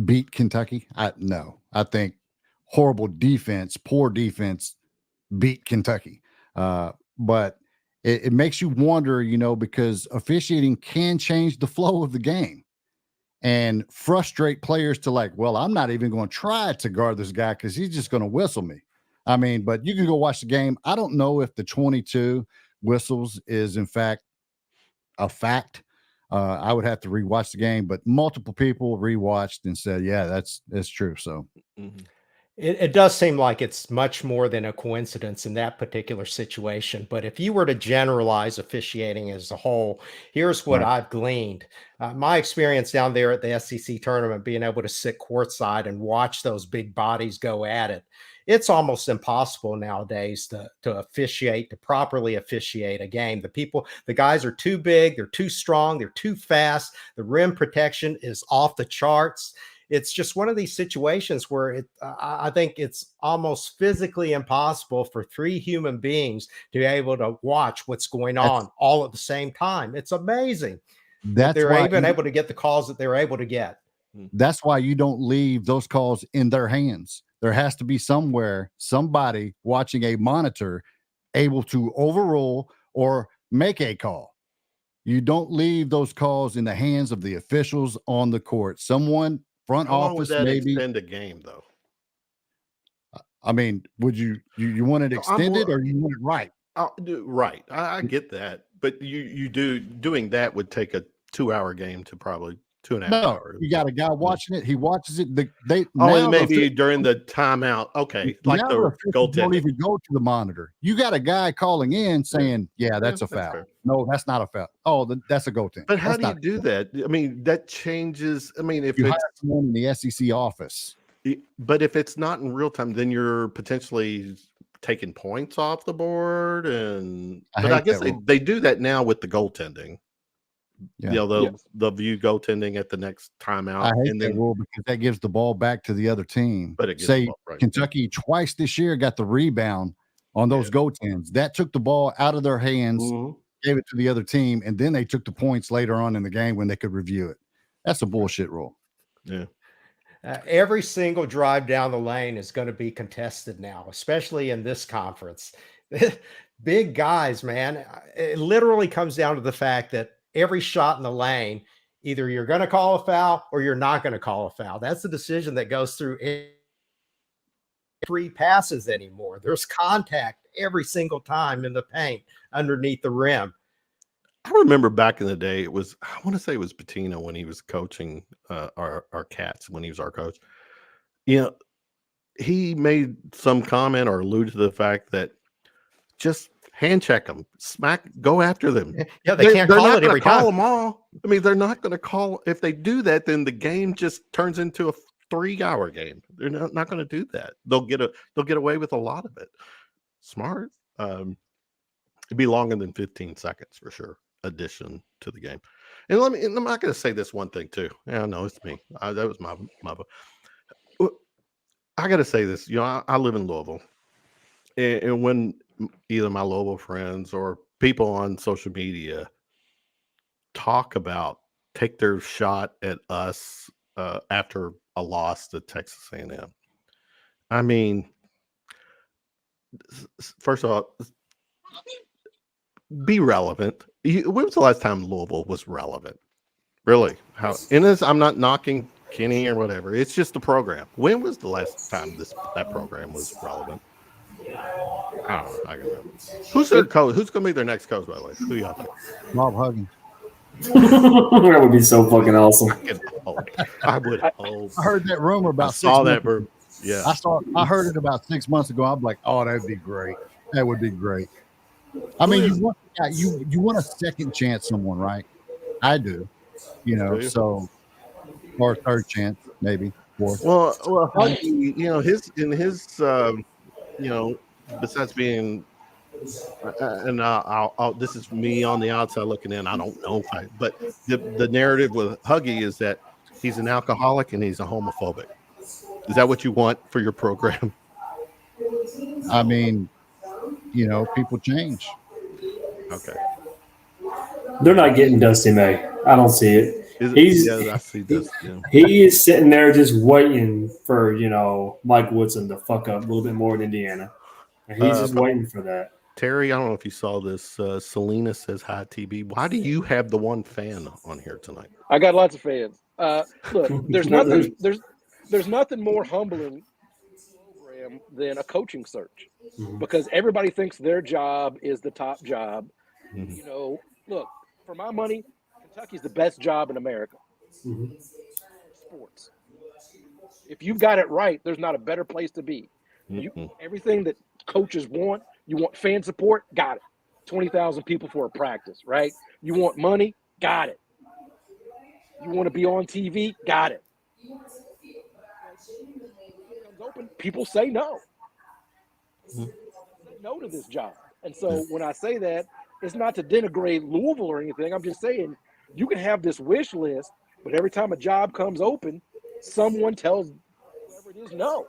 beat Kentucky? No. I think poor defense beat Kentucky. But it makes you wonder, because officiating can change the flow of the game and frustrate players to I'm not even going to try to guard this guy because he's just going to whistle me. I mean, but you can go watch the game. I don't know if the 22 whistles is in fact a fact. I would have to rewatch the game, but multiple people rewatched and said, yeah, that's true. So it does seem like it's much more than a coincidence in that particular situation. But if you were to generalize officiating as a whole, here's what I've gleaned. My experience down there at the SEC tournament, being able to sit courtside and watch those big bodies go at it. It's almost impossible nowadays to properly officiate a game. The guys are too big, they're too strong, they're too fast. The rim protection is off the charts. it's just one of these situations where I think it's almost physically impossible for three human beings to be able to watch what's going on all at the same time. It's amazing that they're even able to get the calls that they're able to get. That's why you don't leave those calls in their hands. There has to be somewhere, somebody watching a monitor able to overrule or make a call. You don't leave those calls in the hands of the officials on the court. Someone front How long would office that maybe extend a game though? I mean, would you want it extended or you want it right? Right. I get that. But doing that would take a 2-hour game to probably 2.5 hours. You got a guy watching it. He watches it. Maybe during the timeout. Okay. Like the goaltending. Don't even go to the monitor. You got a guy calling in saying, that's a foul. Fair. No, that's not a foul. Oh, that's a goaltender. But how do you do that? I mean, that changes. I mean, if you it's hire someone in the SEC office. But if it's not in real time, then you're potentially taking points off the board. But I guess they do that now with the goaltending. Yeah. You know, they'll view goaltending at the next timeout. I hate that rule because that gives the ball back to the other team. But Kentucky twice this year got the rebound on those goaltends. That took the ball out of their hands, gave it to the other team, and then they took the points later on in the game when they could review it. That's a bullshit rule. Yeah. Every single drive down the lane is going to be contested now, especially in this conference. Big guys, man. It literally comes down to the fact that every shot in the lane, either you're going to call a foul or you're not going to call a foul. That's the decision that goes through every passes anymore. There's contact every single time in the paint underneath the rim. I remember back in the day, I want to say it was Patino when he was coaching our Cats, when he was our coach. You know, he made some comment or alluded to the fact that just hand check them, go after them. Yeah, they can't call it every time. Call them all. I mean, they're not going to call. If they do that, then the game just turns into a 3-hour game. They're not going to do that. They'll get away with a lot of it. Smart. It'd be longer than 15 seconds for sure. Addition to the game. And I'm not going to say this one thing too. Yeah, no, it's me. That was my. I got to say this. You know, I live in Louisville, and when either my Louisville friends or people on social media take their shot at us after a loss to Texas A&M. I mean, first of all, be relevant. When was the last time Louisville was relevant? Really? I'm not knocking Kenny or whatever. It's just the program. When was the last time that program was relevant? I don't know. I can remember. Who's their coach? Who's going to be their next coach, by the way? Who y'all think? Bob Huggins. That would be so fucking awesome. I would hope. I heard that rumor about. I saw that. Yeah. I heard it about 6 months ago. I'm like, oh, that'd be great. That would be great. I mean, you want a second chance, someone, right? I do. You know, so or third chance, maybe fourth. Well, Huggy, you know, besides being, and this is me on the outside looking in. I don't know but the narrative with Huggy is that he's an alcoholic and he's a homophobic. Is that what you want for your program? I mean, you know, people change. Okay. They're not getting Dusty May. I don't see it. I see this. Yeah. He is sitting there just waiting for, Mike Woodson to fuck up a little bit more in Indiana. And he's just waiting for that. Terry, I don't know if you saw this. Selena says hi, TB. Why do you have the one fan on here tonight? I got lots of fans. Look, there's nothing more humbling program than a coaching search, because everybody thinks their job is the top job. Mm-hmm. You know, look, for my money, Kentucky's the best job in America. Mm-hmm. Sports. If you've got it right, there's not a better place to be. Everything that coaches want, you want fan support, got it. 20,000 people for a practice, right? You want money, got it. You want to be on TV, got it. Open, people say no. Say no to this job. And so when I say that, it's not to denigrate Louisville or anything. I'm just saying you can have this wish list, but every time a job comes open, someone tells whoever it is no.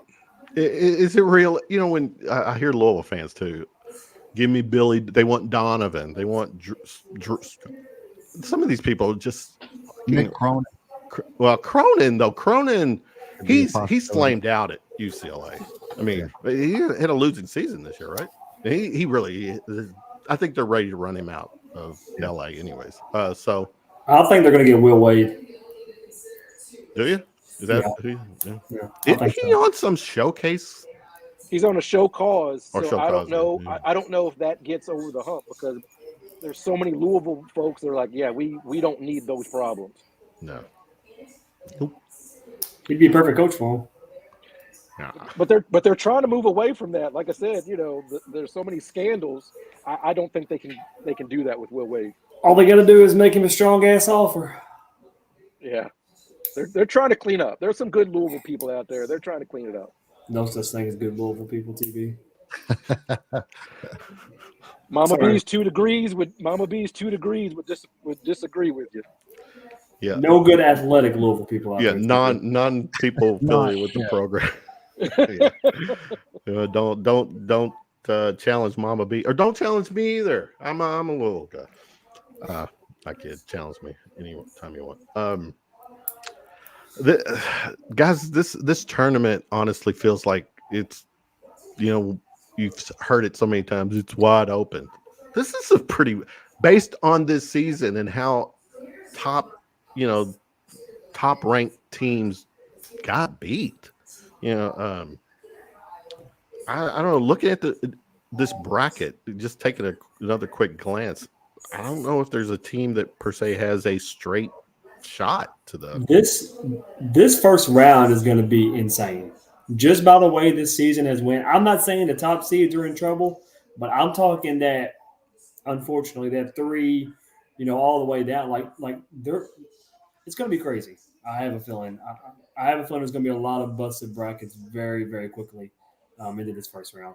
Is it real? You know, when I hear Louisville fans too, give me Billy. They want Donovan. They want some of these people just. Nick Cronin. Well, Cronin though, be a he's possibility. flamed out at UCLA. I mean, he had a losing season this year, right? He really. I think they're ready to run him out of LA, anyways. So I think they're going to get Will Wade. do you? Is that? Yeah, Isn't he on some showcase? He's on a show cause, Or so show I don't cause, know. yeah. I don't know if that gets over the hump because there's so many Louisville folks that are like, yeah, we don't need those problems. No. He'd be a perfect coach for him. Nah. But they're trying to move away from that. Like I said, you know, there's so many scandals. I don't think they can do that with Will Wade. All they got to do is make him a strong ass offer. Yeah, they're trying to clean up. There's some good Louisville people out there. They're trying to clean it up. No such thing as good Louisville people. TV. Mama B's 2 degrees would disagree with you. Yeah. No good athletic Louisville people out Yeah. there. Non people affiliated with the program. Yeah. Don't challenge Mama B, or don't challenge me either. I'm a little guy. I kid. Challenge me anytime you want. Guys, this tournament honestly feels like it's, you know, you've heard it so many times. It's wide open. This is a pretty, based on this season and how top ranked teams got beat. You know, I don't know. Looking at this bracket, just taking another quick glance, I don't know if there's a team that per se has a straight shot to the. This first round is going to be insane. Just by the way this season has went. I'm not saying the top seeds are in trouble, but I'm talking that unfortunately that 3, you know, all the way down, like they're. It's going to be crazy. I have a feeling. I have a feeling there's going to be a lot of busted brackets very, very quickly into this first round.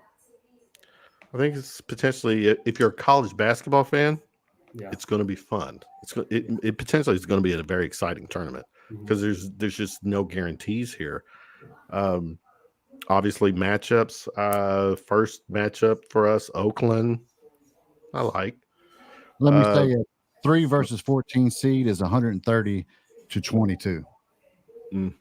I think it's potentially, if you're a college basketball fan, Yeah. it's going to be fun. It potentially is going to be a very exciting tournament because there's just no guarantees here. Obviously, matchups. First matchup for us, Oakland. I like. Let me tell you, 3 versus 14 seed is 130 to 22 in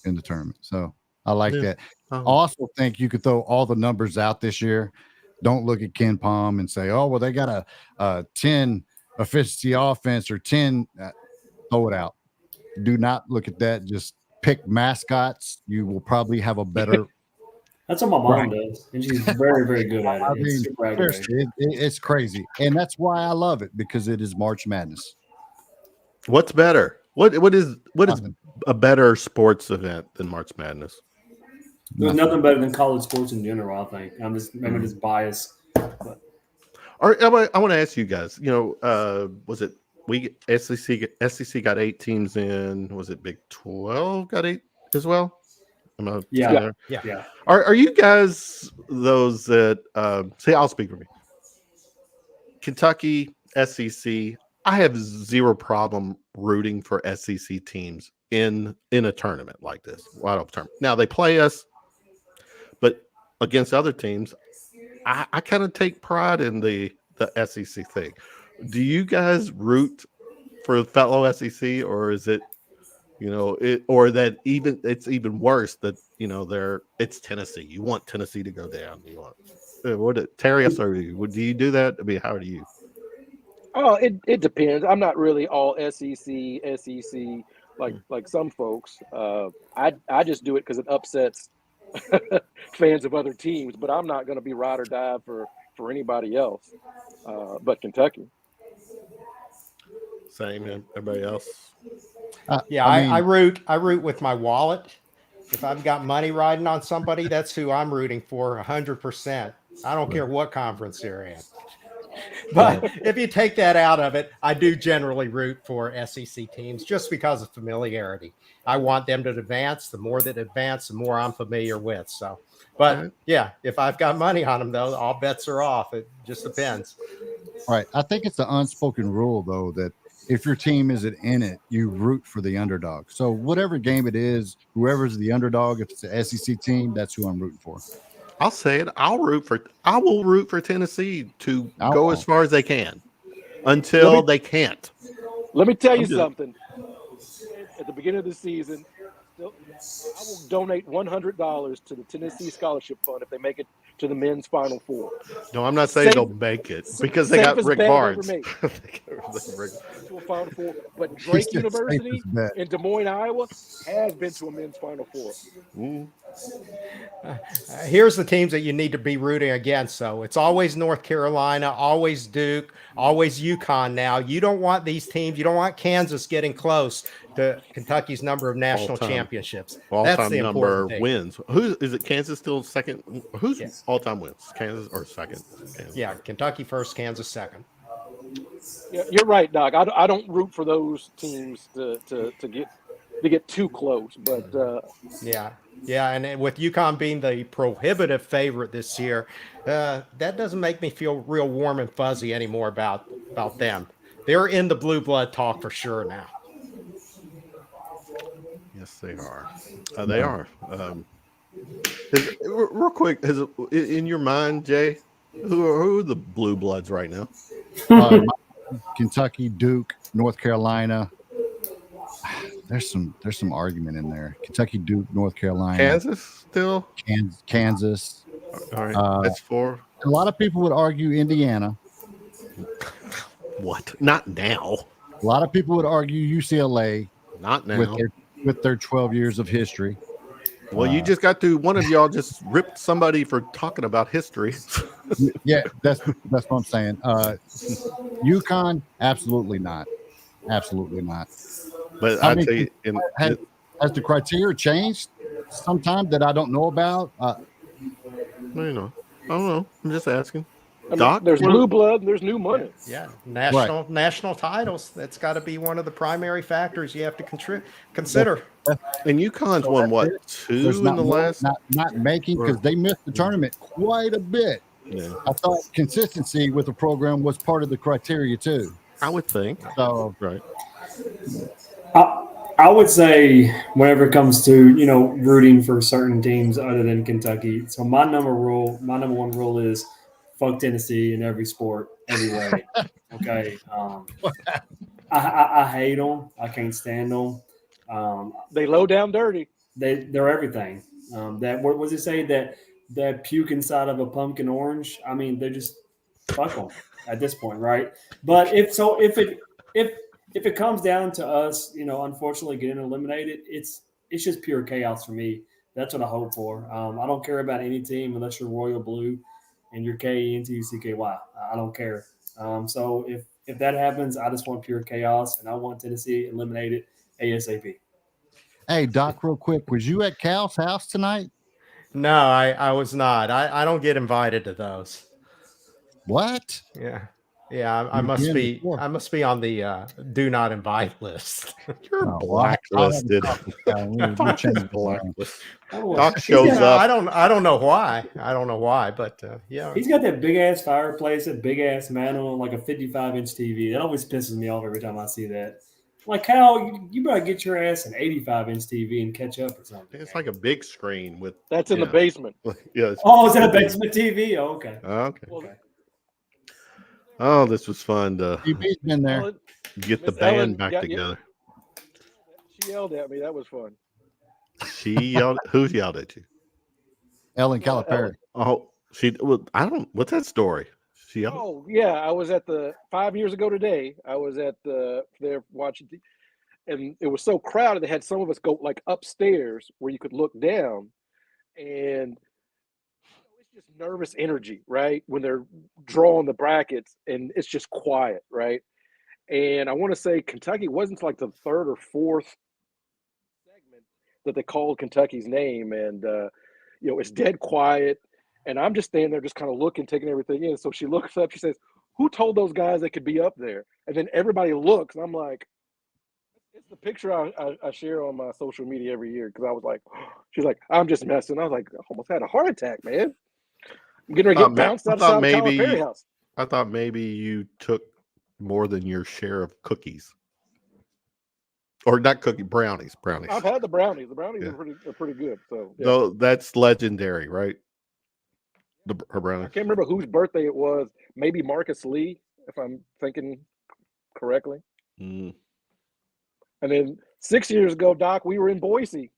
the tournament. So I like that. I also think you could throw all the numbers out this year. Don't look at Ken Palm and say, oh, well, they got a 10 efficiency offense or 10. Throw it out. Do not look at that. Just pick mascots. You will probably have a better. That's what my mom does, and she's very, very good at it. I mean, seriously, it's crazy, and that's why I love it, because it is March Madness. What's better? What is a better sports event than March Madness? There's nothing better than college sports in general. I think I'm just biased. But. All right, I want to ask you guys. You know, was it SEC got 8 teams in? Was it Big 12 got 8 as well? Yeah. Are you guys those that say? I'll speak for me. Kentucky, SEC. I have zero problem rooting for SEC teams in a tournament like this, wide open tournament. Now they play us, but against other teams, I kind of take pride in the SEC thing. Do you guys root for fellow SEC, or is it? You know, it's even worse that, you know, it's Tennessee. You want Tennessee to go down. You want Terry? I'm sorry. Do you do that? I mean, how do you? Oh, it depends. I'm not really all SEC like some folks. I just do it because it upsets fans of other teams. But I'm not going to be ride or die for anybody else. But Kentucky. Same. Everybody else. I root with my wallet. If I've got money riding on somebody, that's who I'm rooting for 100%. I don't care what conference they're in. But if you take that out of it, I do generally root for SEC teams just because of familiarity. I want them to advance. The more that advance, the more I'm familiar with. So, but yeah, if I've got money on them, though, all bets are off. It just depends. Right. I think it's the unspoken rule, though, that if your team isn't in it, you root for the underdog. So whatever game it is, whoever's the underdog, if it's an SEC team, that's who I'm rooting for. I'll say it. I will root for Tennessee to I go won't. as far as they can until they can't. Let me tell you I'm just- something. At the beginning of the season, I will donate $100 to the Tennessee Scholarship Fund if they make it to the men's Final Four. No, I'm not saying Safe- they'll make it because they got safest Rick bet I've ever Barnes. made. They got Rick- To a Final Four, but He Drake said University safest bet. in Des Moines, Iowa, has been to a men's Final Four. Ooh. Here's the teams that you need to be rooting against. So it's always North Carolina, always Duke, always UConn. Now you don't want these teams. You don't want Kansas getting close to Kentucky's number of national All-time. championships. That's All-time the number important thing. wins. Who is it? Kansas still second? Who's Yes. all-time wins? Kansas or second? Kansas. Yeah, Kentucky first, Kansas second. Yeah, you're right, Doc. I don't root for those teams to get too close, but Yeah, and then with UConn being the prohibitive favorite this year, that doesn't make me feel real warm and fuzzy anymore about them. They're in the blue blood talk for sure now. Yes, they are. They are. Real quick, in your mind, Jay, who are the blue bloods right now? Kentucky, Duke, North Carolina. There's some argument in there. Kentucky, Duke, North Carolina, Kansas still. Kansas. All right, that's four. A lot of people would argue Indiana. What? Not now. A lot of people would argue UCLA Not now. with their 12 years of history. Well, you just got to. One of y'all just ripped somebody for talking about history. Yeah, that's what I'm saying. UConn, absolutely not. Absolutely not. But I I mean, tell you, has the criteria changed sometime that I don't know about? you know, I don't know. I'm just asking. I mean, Doc, there's what- blue blood and there's new money. Yeah, national titles. That's got to be one of the primary factors you have to consider. And UConn's won what, two There's in not the more- last? not making, because they missed the tournament quite a bit. Yeah, I thought consistency with the program was part of the criteria too. I would think. So Right. I would say whenever it comes to rooting for certain teams other than Kentucky. So my number one rule is fuck Tennessee in every sport, every way. Okay. I hate them. I can't stand them. They low down dirty. They're everything. That what was it say that puke inside of a pumpkin orange? I mean, they're just fuck them at this point, right? But if it comes down to us, unfortunately getting eliminated, it's just pure chaos for me. That's what I hope for. I don't care about any team unless you're royal blue and you're KENTUCKY. I don't care. So if that happens, I just want pure chaos, and I want Tennessee eliminated ASAP. hey, Doc, real quick, was you at Cal's house tonight? No, I was not. I don't get invited to those. What? Yeah, I must be on the do not invite list. You're Oh, blacklisted. We changed Blacklisted. Oh, Doc shows up. I don't know why, but yeah. He's got that big ass fireplace, that big ass mantle, like a 55-inch TV. That always pisses me off every time I see that. Like, Cal, you better get your ass an 85-inch TV and catch up or something. It's like a big screen with. That's in the basement. Yeah. Oh, is that a basement TV? Oh, okay. Okay. Well, Oh, this was fun to TV's been there. Ellen- get the Miss Ellen band back got- together. She yelled at me. That was fun. She yelled. Who yelled at you? Ellen Calipari. Oh, I don't. What's that story? She yelled. Oh yeah, I was at 5 years ago today. I was at there watching, and it was so crowded. They had some of us go like upstairs where you could look down, and it's just nervous energy, right? When they're drawing the brackets, and it's just quiet, right? And I want to say Kentucky wasn't like the third or fourth segment that they called Kentucky's name, and it's dead quiet. And I'm just standing there, just kind of looking, taking everything in. So she looks up, she says, "Who told those guys they could be up there?" And then everybody looks, and I'm like, it's the picture I share on my social media every year, because I was like, she's like, "I'm just messing." I was like, I almost had a heart attack, man. I'm getting ready to get bounced outside of Calipari house. I thought maybe you took more than your share of cookies, or not brownies. I've had the brownies. The brownies Yeah. are pretty good. So yeah. Though that's legendary, right? Her I brownies. can't remember whose birthday it was. Maybe Marcus Lee, if I'm thinking correctly. Mm. And then 6 years ago, Doc, we were in Boise.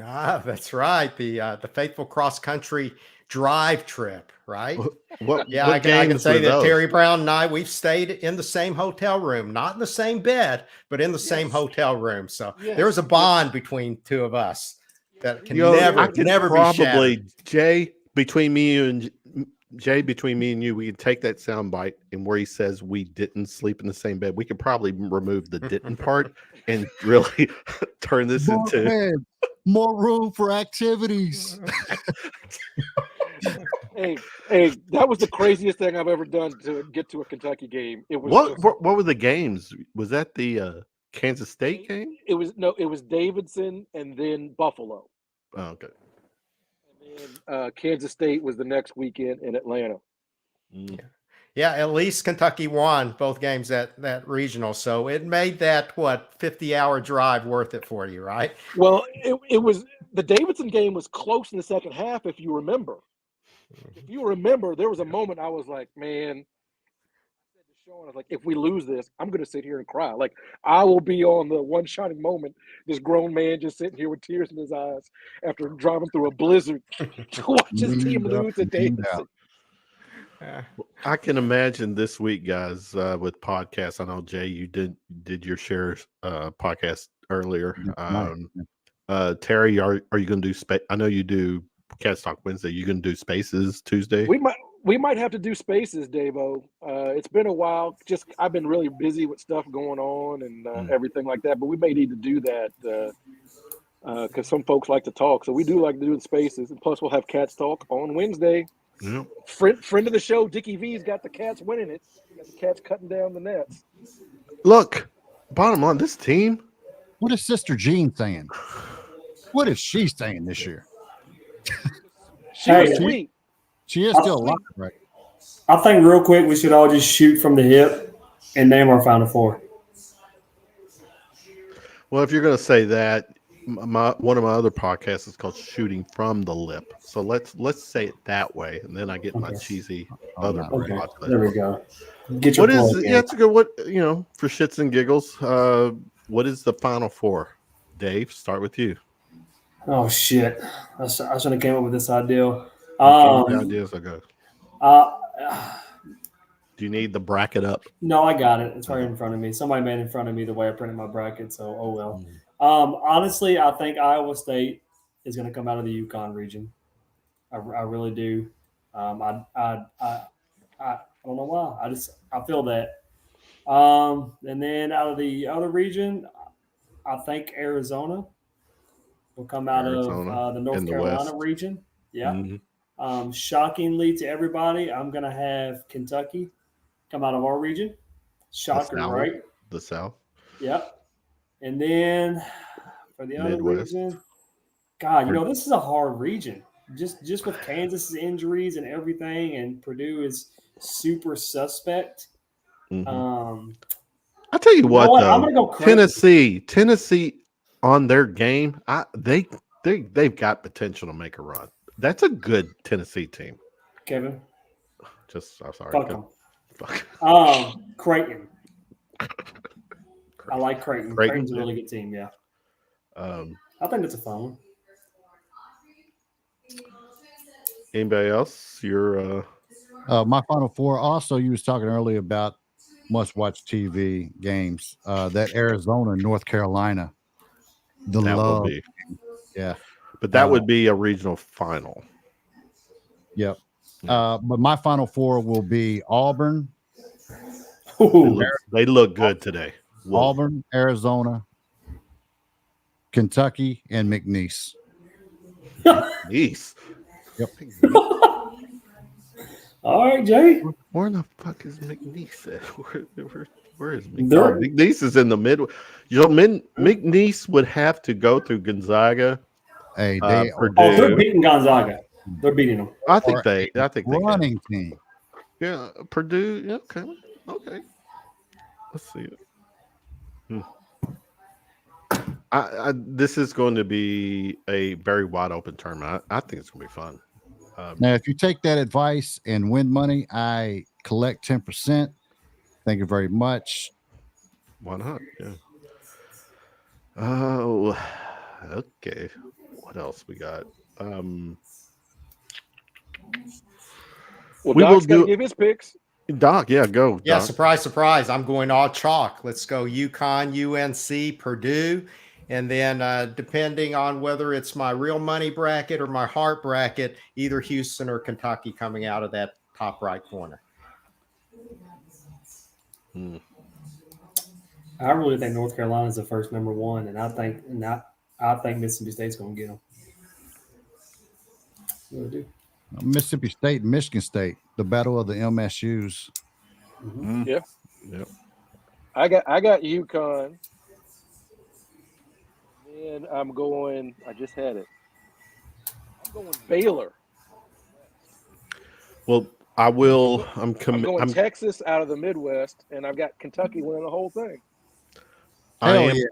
Ah, that's right. The faithful cross country drive trip, right? What? Yeah, what I can games say were that those? Terry Brown and I, we've stayed in the same hotel room, not in the same bed, but in the same Yes. hotel room. So Yes. there's a bond between two of us that can Yo, never, I could never be probably shattered. Jay between me and you, we could take that sound bite and where he says we didn't sleep in the same bed. We could probably remove the didn't part and really turn this More into. bed, more room for activities. Hey, that was the craziest thing I've ever done to get to a Kentucky game. It was What were the games? Was that the Kansas State game? It was Davidson and then Buffalo. Oh, okay. And then Kansas State was the next weekend in Atlanta. Mm. Yeah, at least Kentucky won both games at that regional. So it made that 50-hour drive worth it for you, right? Well, it was the Davidson game was close in the second half, if you remember. If you remember, there was a moment I was like, man, I said to Sean, I was like, if we lose this, I'm gonna sit here and cry. Like I will be on the one shining moment, this grown man just sitting here with tears in his eyes after driving through a blizzard to watch his team lose to Davidson. I can imagine this week, guys, with podcasts. I know Jay, you did your share podcast earlier. Terry, are you going to do space? I know you do Cats Talk Wednesday. You going to do Spaces Tuesday? We might have to do Spaces, Davo. It's been a while. Just I've been really busy with stuff going on and everything like that. But we may need to do that because some folks like to talk. So we do like to do the Spaces, and plus we'll have Cats Talk on Wednesday. Yeah. Friend of the show, Dickie V's got the Cats winning it. Got the Cats cutting down the nets. Look, bottom line, this team. What is Sister Jean saying? What is she saying this year? She was sweet. She is still alive, right? I think real quick we should all just shoot from the hip and name our Final Four. Well, if you're going to say that, one of my other podcasts is called Shooting from the Lip. So let's say it that way, and then I get my cheesy other podcast. There we go. Get your What is? plug in. Yeah, it's a good. What for shits and giggles? What is the Final Four? Dave, start with you. Oh shit! I should have came up with this idea. Ideas are good. Do you need the bracket up? No, I got it. It's right in front of me. Somebody made it in front of me the way I printed my bracket. So, oh well. Honestly, I think Iowa State is going to come out of the Yukon region. I really do. I don't know why. I feel that. And then out of the other region, I think Arizona will come out of the North Carolina region. Yeah. Mm-hmm. Shockingly to everybody, I'm going to have Kentucky come out of our region. Shocker, right? The South. Yep. And then for the other region, God, this is a hard region. Just with Kansas's injuries and everything, and Purdue is super suspect. Mm-hmm. I'll tell you what, though, I'm gonna go crazy. Tennessee on their game, they've got potential to make a run. That's a good Tennessee team. Kevin, I'm sorry. Fuck them. Creighton. I like Creighton. Creighton's a really good team, yeah. I think it's a fun one. Anybody else? Your my Final Four. Also, you was talking earlier about must-watch TV games. That Arizona, North Carolina. That will be. Yeah. But that would be a regional final. Yep. But my Final Four will be Auburn. They look good today. Whoa. Auburn, Arizona, Kentucky, and McNeese. McNeese. Yep. All right, Jay. Where the fuck is McNeese at? Where is McNeese? McNeese is in the mid. McNeese would have to go through Gonzaga. Hey, Purdue. They're beating Gonzaga. They're beating them. I think they running team. Yeah, Purdue. Yeah, okay. Let's see. This is going to be a very wide open tournament. I think it's going to be fun. Now, if you take that advice and win money, I collect 10%. Thank you very much. Why not? Yeah. Oh, okay. What else we got? Well, We will Doc's got to do- give his picks. Doc, yeah, go. Yeah, Doc. surprise, surprise. I'm going all chalk. Let's go UConn, UNC, Purdue. And then depending on whether it's my real money bracket or my heart bracket, either Houston or Kentucky coming out of that top right corner. I really think North Carolina's the first number one, and I think Mississippi State's going to get them. Really do. Mississippi State, Michigan State, the battle of the MSUs. Yeah. Yep. I got UConn. And I'm going. I just had it. I'm going Baylor. Well, I will. I'm going Texas out of the Midwest, and I've got Kentucky winning the whole thing. I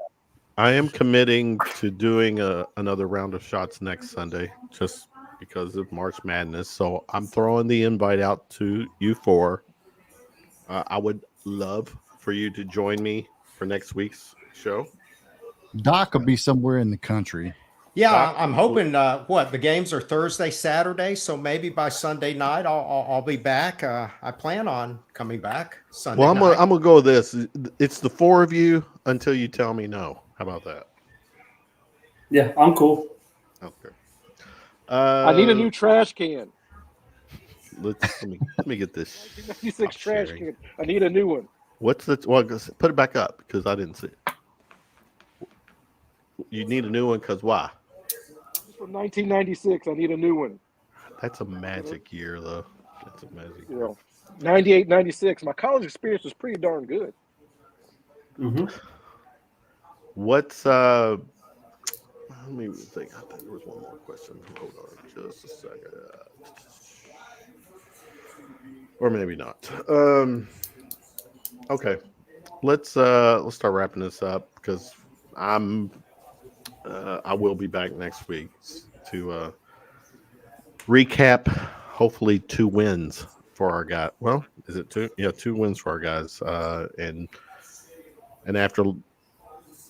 am committing to doing another round of shots next Sunday, just because of March Madness. So I'm throwing the invite out to you four. I would love for you to join me for next week's show. Doc will be somewhere in the country. Yeah, I'm hoping. The games are Thursday, Saturday, so maybe by Sunday night I'll be back. I plan on coming back Sunday. Well, night. I'm gonna go with this. It's the four of you until you tell me no. How about that? Yeah, I'm cool. Okay. I need a new trash can. Let me get this. 1996 trash can. I need a new one. What's the? Well, put it back up because I didn't see it. You need a new one because why? It's from 1996. I need a new one. That's a magic year, though. That's a magic year. You know, 98, 96. My college experience was pretty darn good. Mm-hmm. What's let me think. I think there was one more question. Hold on just a second. Or maybe not. Okay. Let's start wrapping this up because I will be back next week to recap hopefully 2 wins for our guy. Well, is it 2? Yeah, 2 wins for our guys. And after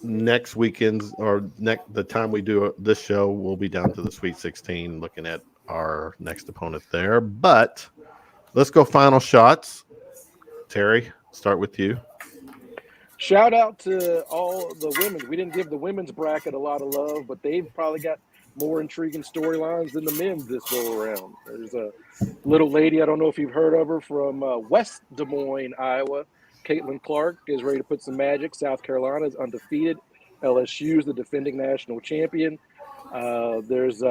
next weekend's or the time we do this show, we'll be down to the Sweet 16 looking at our next opponent there. But let's go final shots. Terry, start with you. Shout out to all the women. We didn't give the women's bracket a lot of love, but they've probably got more intriguing storylines than the men's this go around. There's a little lady, I don't know if you've heard of her, from West Des Moines, Iowa. Caitlin Clark is ready to put some magic. South Carolina is undefeated. LSU is the defending national champion. There's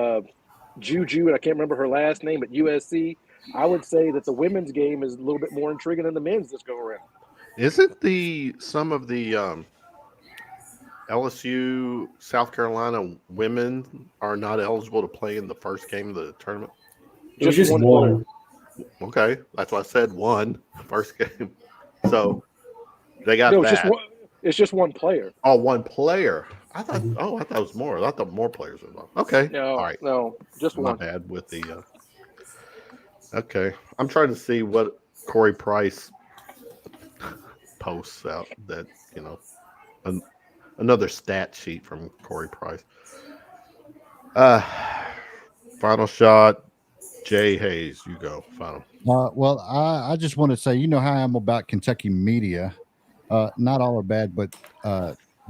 Juju, and I can't remember her last name, at USC. I would say that the women's game is a little bit more intriguing than the men's this go around. Isn't some of the LSU South Carolina women are not eligible to play in the first game of the tournament? Just one. Okay, that's why I said one first game. So they got No, that. it's just one player. Oh, one player. I thought. Oh, I thought it was more. I thought more players were involved. Okay. No, all right. no, just My one. bad with the. Okay, I'm trying to see what Corey Price posts out that another stat sheet from Corey Price. Final shot, Jay Hayes. You go. Final. Well, I just want to say, you know how I'm about Kentucky media. Not all are bad, but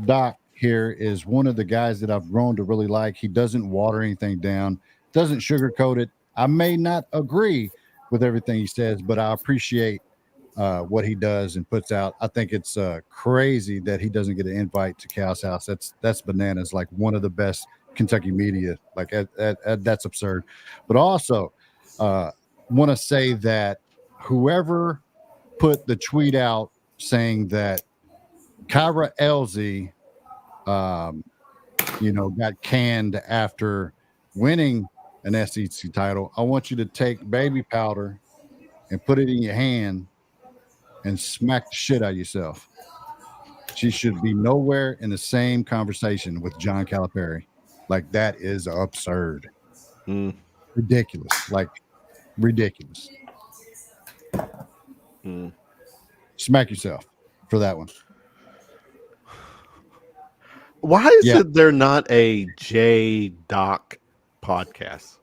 Doc here is one of the guys that I've grown to really like. He doesn't water anything down, doesn't sugarcoat it. I may not agree with everything he says, but I appreciate what he does and puts out. I think it's crazy that he doesn't get an invite to Cal's house. That's bananas. Like one of the best Kentucky media. Like that's absurd. But also want to say that whoever put the tweet out saying that Kyra Elzy, got canned after winning an SEC title, I want you to take baby powder and put it in your hand and smack the shit out of yourself. She should be nowhere in the same conversation with John Calipari. Like, that is absurd. Mm. Ridiculous. Like, ridiculous. Mm. Smack yourself for that one. Why is Yeah. it there not a J Doc podcast?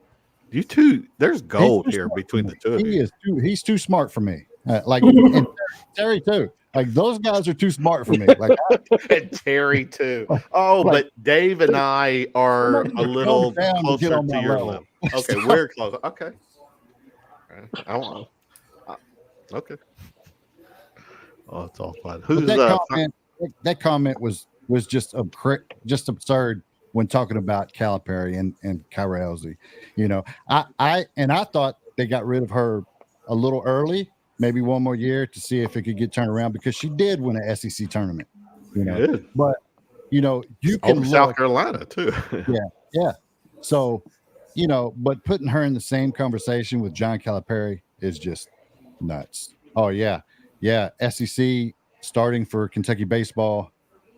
You two, there's gold He's too here smart between for the me. two of you. He's too smart for me. Like, and Terry too. Like, those guys are too smart for me. Like, And Terry too. Oh, Like- but Dave and I are Somebody a little come down to get closer on to my your level. level. Okay, we're close. Okay. Okay. Oh, it's all fun. But Who's that comment was just absurd when talking about Calipari and Kyrelzi. You know, I thought they got rid of her a little early, maybe one more year to see if it could get turned around, because she did win an SEC tournament. You know, good? but you know, you Over can South look, Carolina too. yeah. So, you know, but putting her in the same conversation with John Calipari is just nuts. Oh yeah. SEC starting for Kentucky baseball.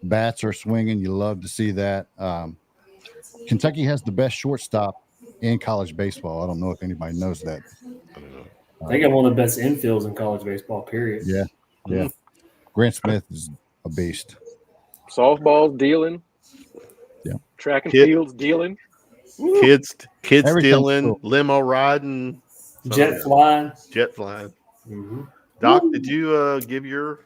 Bats are swinging. You love to see that. Kentucky has the best shortstop in college baseball. I don't know if anybody knows that. They got one of the best infields in college baseball, period. Yeah. Grant Smith is a beast. Softball's dealing. Yeah. Track and Kid- field's dealing. Kids Everything's stealing, cool. limo riding, Jet flying. jet flying. Mm-hmm. Doc, did you give your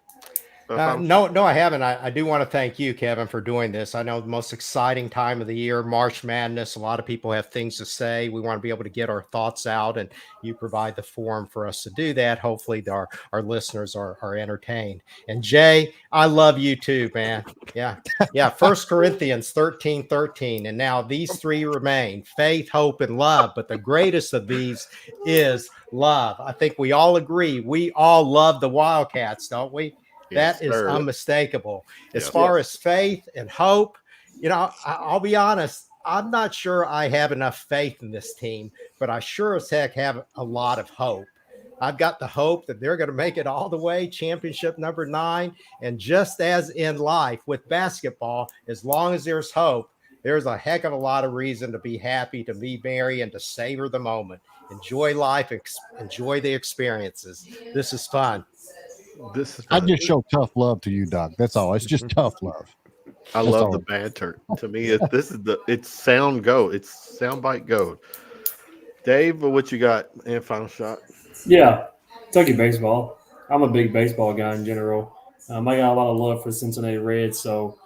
No, I haven't. I do want to thank you, Kevin, for doing this. I know the most exciting time of the year, March Madness. A lot of people have things to say. We want to be able to get our thoughts out, and you provide the forum for us to do that. Hopefully, our listeners are entertained. And Jay, I love you too, man. Yeah. 1 Corinthians 13:13. And now these three remain: faith, hope, and love. But the greatest of these is love. I think we all agree. We all love the Wildcats, don't we? Yes, That is sir. unmistakable. As Yes. far as faith and hope, you know, I'll be honest, I'm not sure I have enough faith in this team, but I sure as heck have a lot of hope. I've got the hope that they're going to make it all the way, championship number 9. And just as in life with basketball, as long as there's hope, there's a heck of a lot of reason to be happy, to be merry, and to savor the moment. Enjoy life, enjoy the experiences. This is fun. This is I fun. just show tough love to you, Doc. That's all. It's just tough love. I That's love all. the banter. To me, it's sound go. It's soundbite go. Dave, what you got? And final shot. Yeah, Kentucky baseball. I'm a big baseball guy in general. I got a lot of love for the Cincinnati Reds, so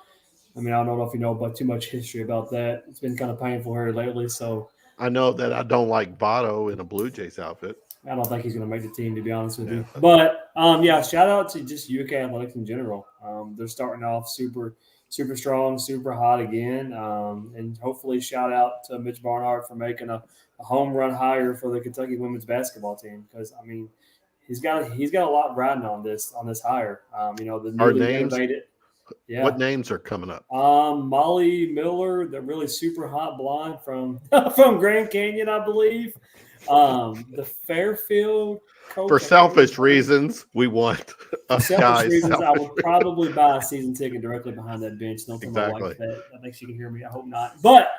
I mean, I don't know if you know about too much history about that. It's been kind of painful here lately, so I know that I don't like Votto in a Blue Jays outfit. I don't think he's going to make the team, to be honest with you. Yeah. But shout out to just UK athletics in general. They're starting off super strong, super hot again, and hopefully shout out to Mitch Barnhart for making a home run hire for the Kentucky women's basketball team, because I mean he's got a lot riding on this hire. The Our newly names? renovated. Yeah. What names are coming up? Molly Miller, the really super hot blonde from from Grand Canyon, I believe. The Fairfield coach. For selfish reasons, we want us Selfish guys. reasons, I selfish would probably buy a season ticket directly behind that bench. Don't tell my wife Exactly. that. I think she can hear me. I hope not. But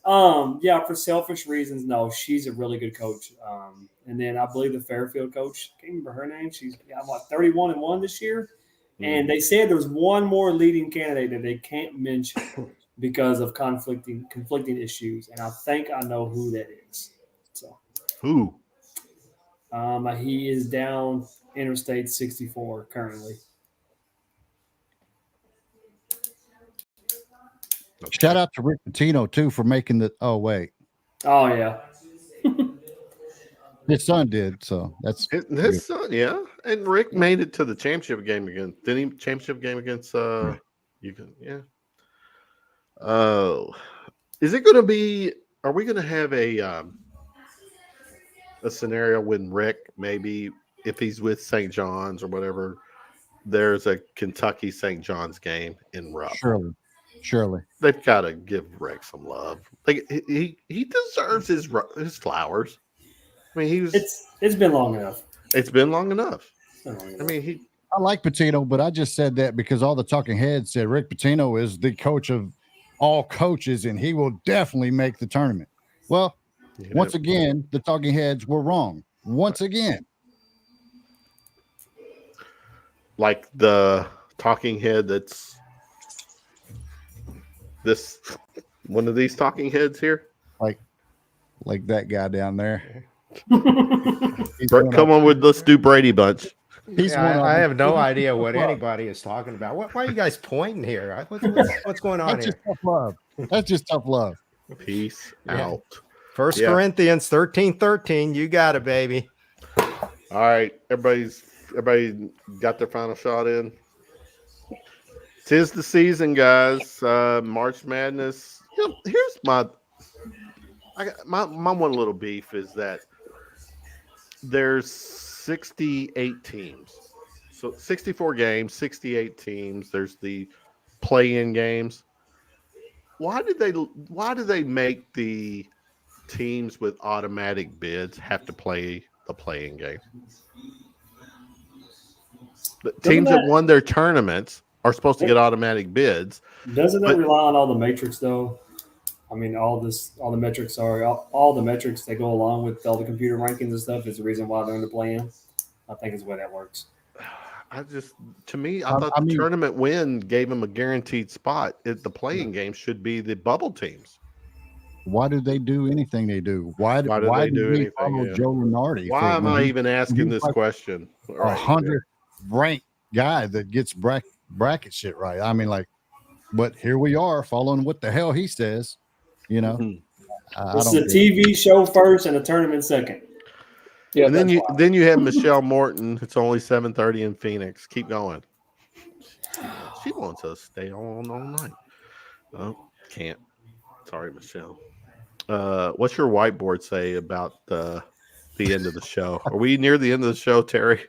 for selfish reasons, no, she's a really good coach. And then I believe the Fairfield coach, I can't remember her name. She's got 31-1 this year. And they said there's one more leading candidate that they can't mention because of conflicting issues. And I think I know who that is. So Who? he is down Interstate 64 currently. Shout out to Rick Pitino too for making the. Oh wait, Oh yeah. his son did. So that's His son, yeah. And Rick made it to the championship game again. Didn't he? Championship game against yeah. Is it going to be? Are we going to have a scenario when Rick, maybe if he's with St. John's or whatever, there's a Kentucky St. John's game in Rupp? surely. They've got to give Rick some love. Like he deserves his flowers. I mean, It's been long enough. It's been long enough. It's been long enough. I mean, I like Pitino, but I just said that because all the talking heads said Rick Pitino is the coach of all coaches, and he will definitely make the tournament. Well, once again, the talking heads were wrong. Once again. Like the talking head that's this one of these talking heads here. Like that guy down there. Come on let's do Brady Bunch. I have no idea what anybody is talking about. Why are you guys pointing here? What's going on That's here? just tough love. That's just tough love. Peace Yeah. out. First Corinthians 13:13. You got it, baby. All right, everybody got their final shot in. 'Tis the season, guys. March Madness. Here's my one little beef is that there's 68 teams. So 64 games, 68 teams. There's the play-in games. Why do they make the teams with automatic bids have to play the play-in game? The teams that won their tournaments are supposed to get automatic bids. Doesn't that rely on all the metrics though? I mean, all the metrics that go along with all the computer rankings and stuff is the reason why they're in the play-in. I think is the way that works. I thought the tournament win gave them a guaranteed spot. The playing game should be the bubble teams. Why do they do anything they do? Why do they do anything? follow Joe Lunardi? Why am I even asking this question? 100th ranked guy that gets bracket shit right. I mean, but here we are following what the hell he says. You know, it's a TV show first and a tournament second. Yeah, and then you have Michelle Morton. It's only 7:30 in Phoenix. Keep going. She wants us to stay on all night. Oh, can't. Sorry, Michelle. What's your whiteboard say about the end of the show? Are we near the end of the show, Terry?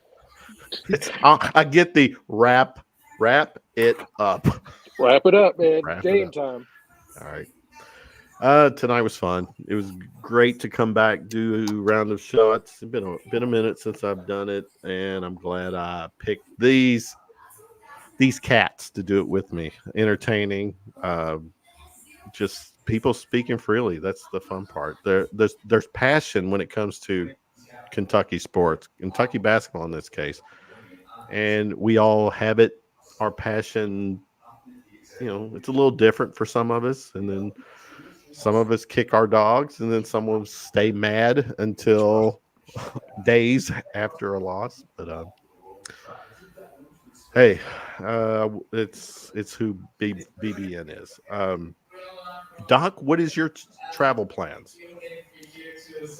I get the wrap it up. Wrap it up, man. Game time. All right. Tonight was fun. It was great to come back, do a round of shots. It's been a minute since I've done it, and I'm glad I picked these cats to do it with me. Entertaining, just people speaking freely. That's the fun part. There's passion when it comes to Kentucky sports, Kentucky basketball in this case, and we all have it. Our passion, it's a little different for some of us, and then some of us kick our dogs, and then some of us stay mad until days after a loss. But hey, it's who BBN is. Doc, what is your travel plans?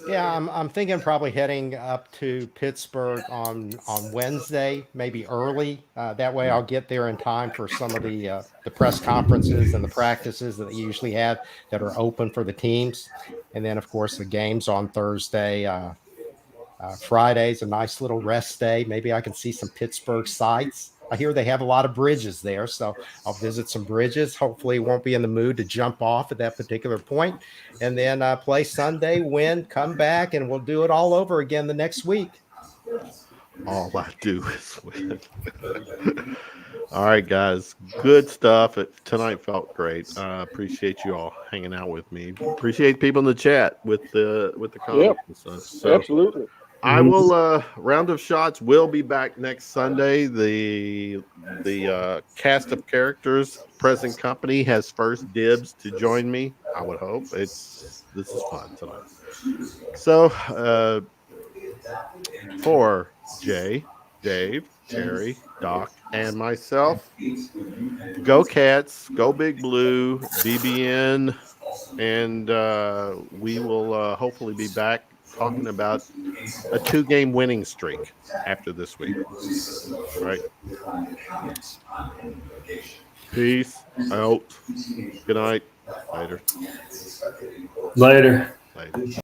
Yeah, I'm thinking probably heading up to Pittsburgh on Wednesday, maybe early. That way I'll get there in time for some of the press conferences and the practices that they usually have that are open for the teams. And then, of course, the games on Thursday. Friday's a nice little rest day. Maybe I can see some Pittsburgh sights. I hear they have a lot of bridges there, so I'll visit some bridges. Hopefully won't be in the mood to jump off at that particular point. And then play Sunday, win, come back, and we'll do it all over again the next week. All I do is win. All right, guys. Good stuff. Tonight felt great. Appreciate you all hanging out with me. Appreciate people in the chat with the comments and stuff. So, absolutely. I will round of shots will be back next Sunday. The cast of characters present company has first dibs to join me. I would hope this is fun tonight. So for Jay, Dave, Terry, Doc, and myself, go Cats, go Big Blue, BBN, and we will hopefully be back talking about a 2-game winning streak after this week. All right. Peace out. Good night. Later. Later. Later.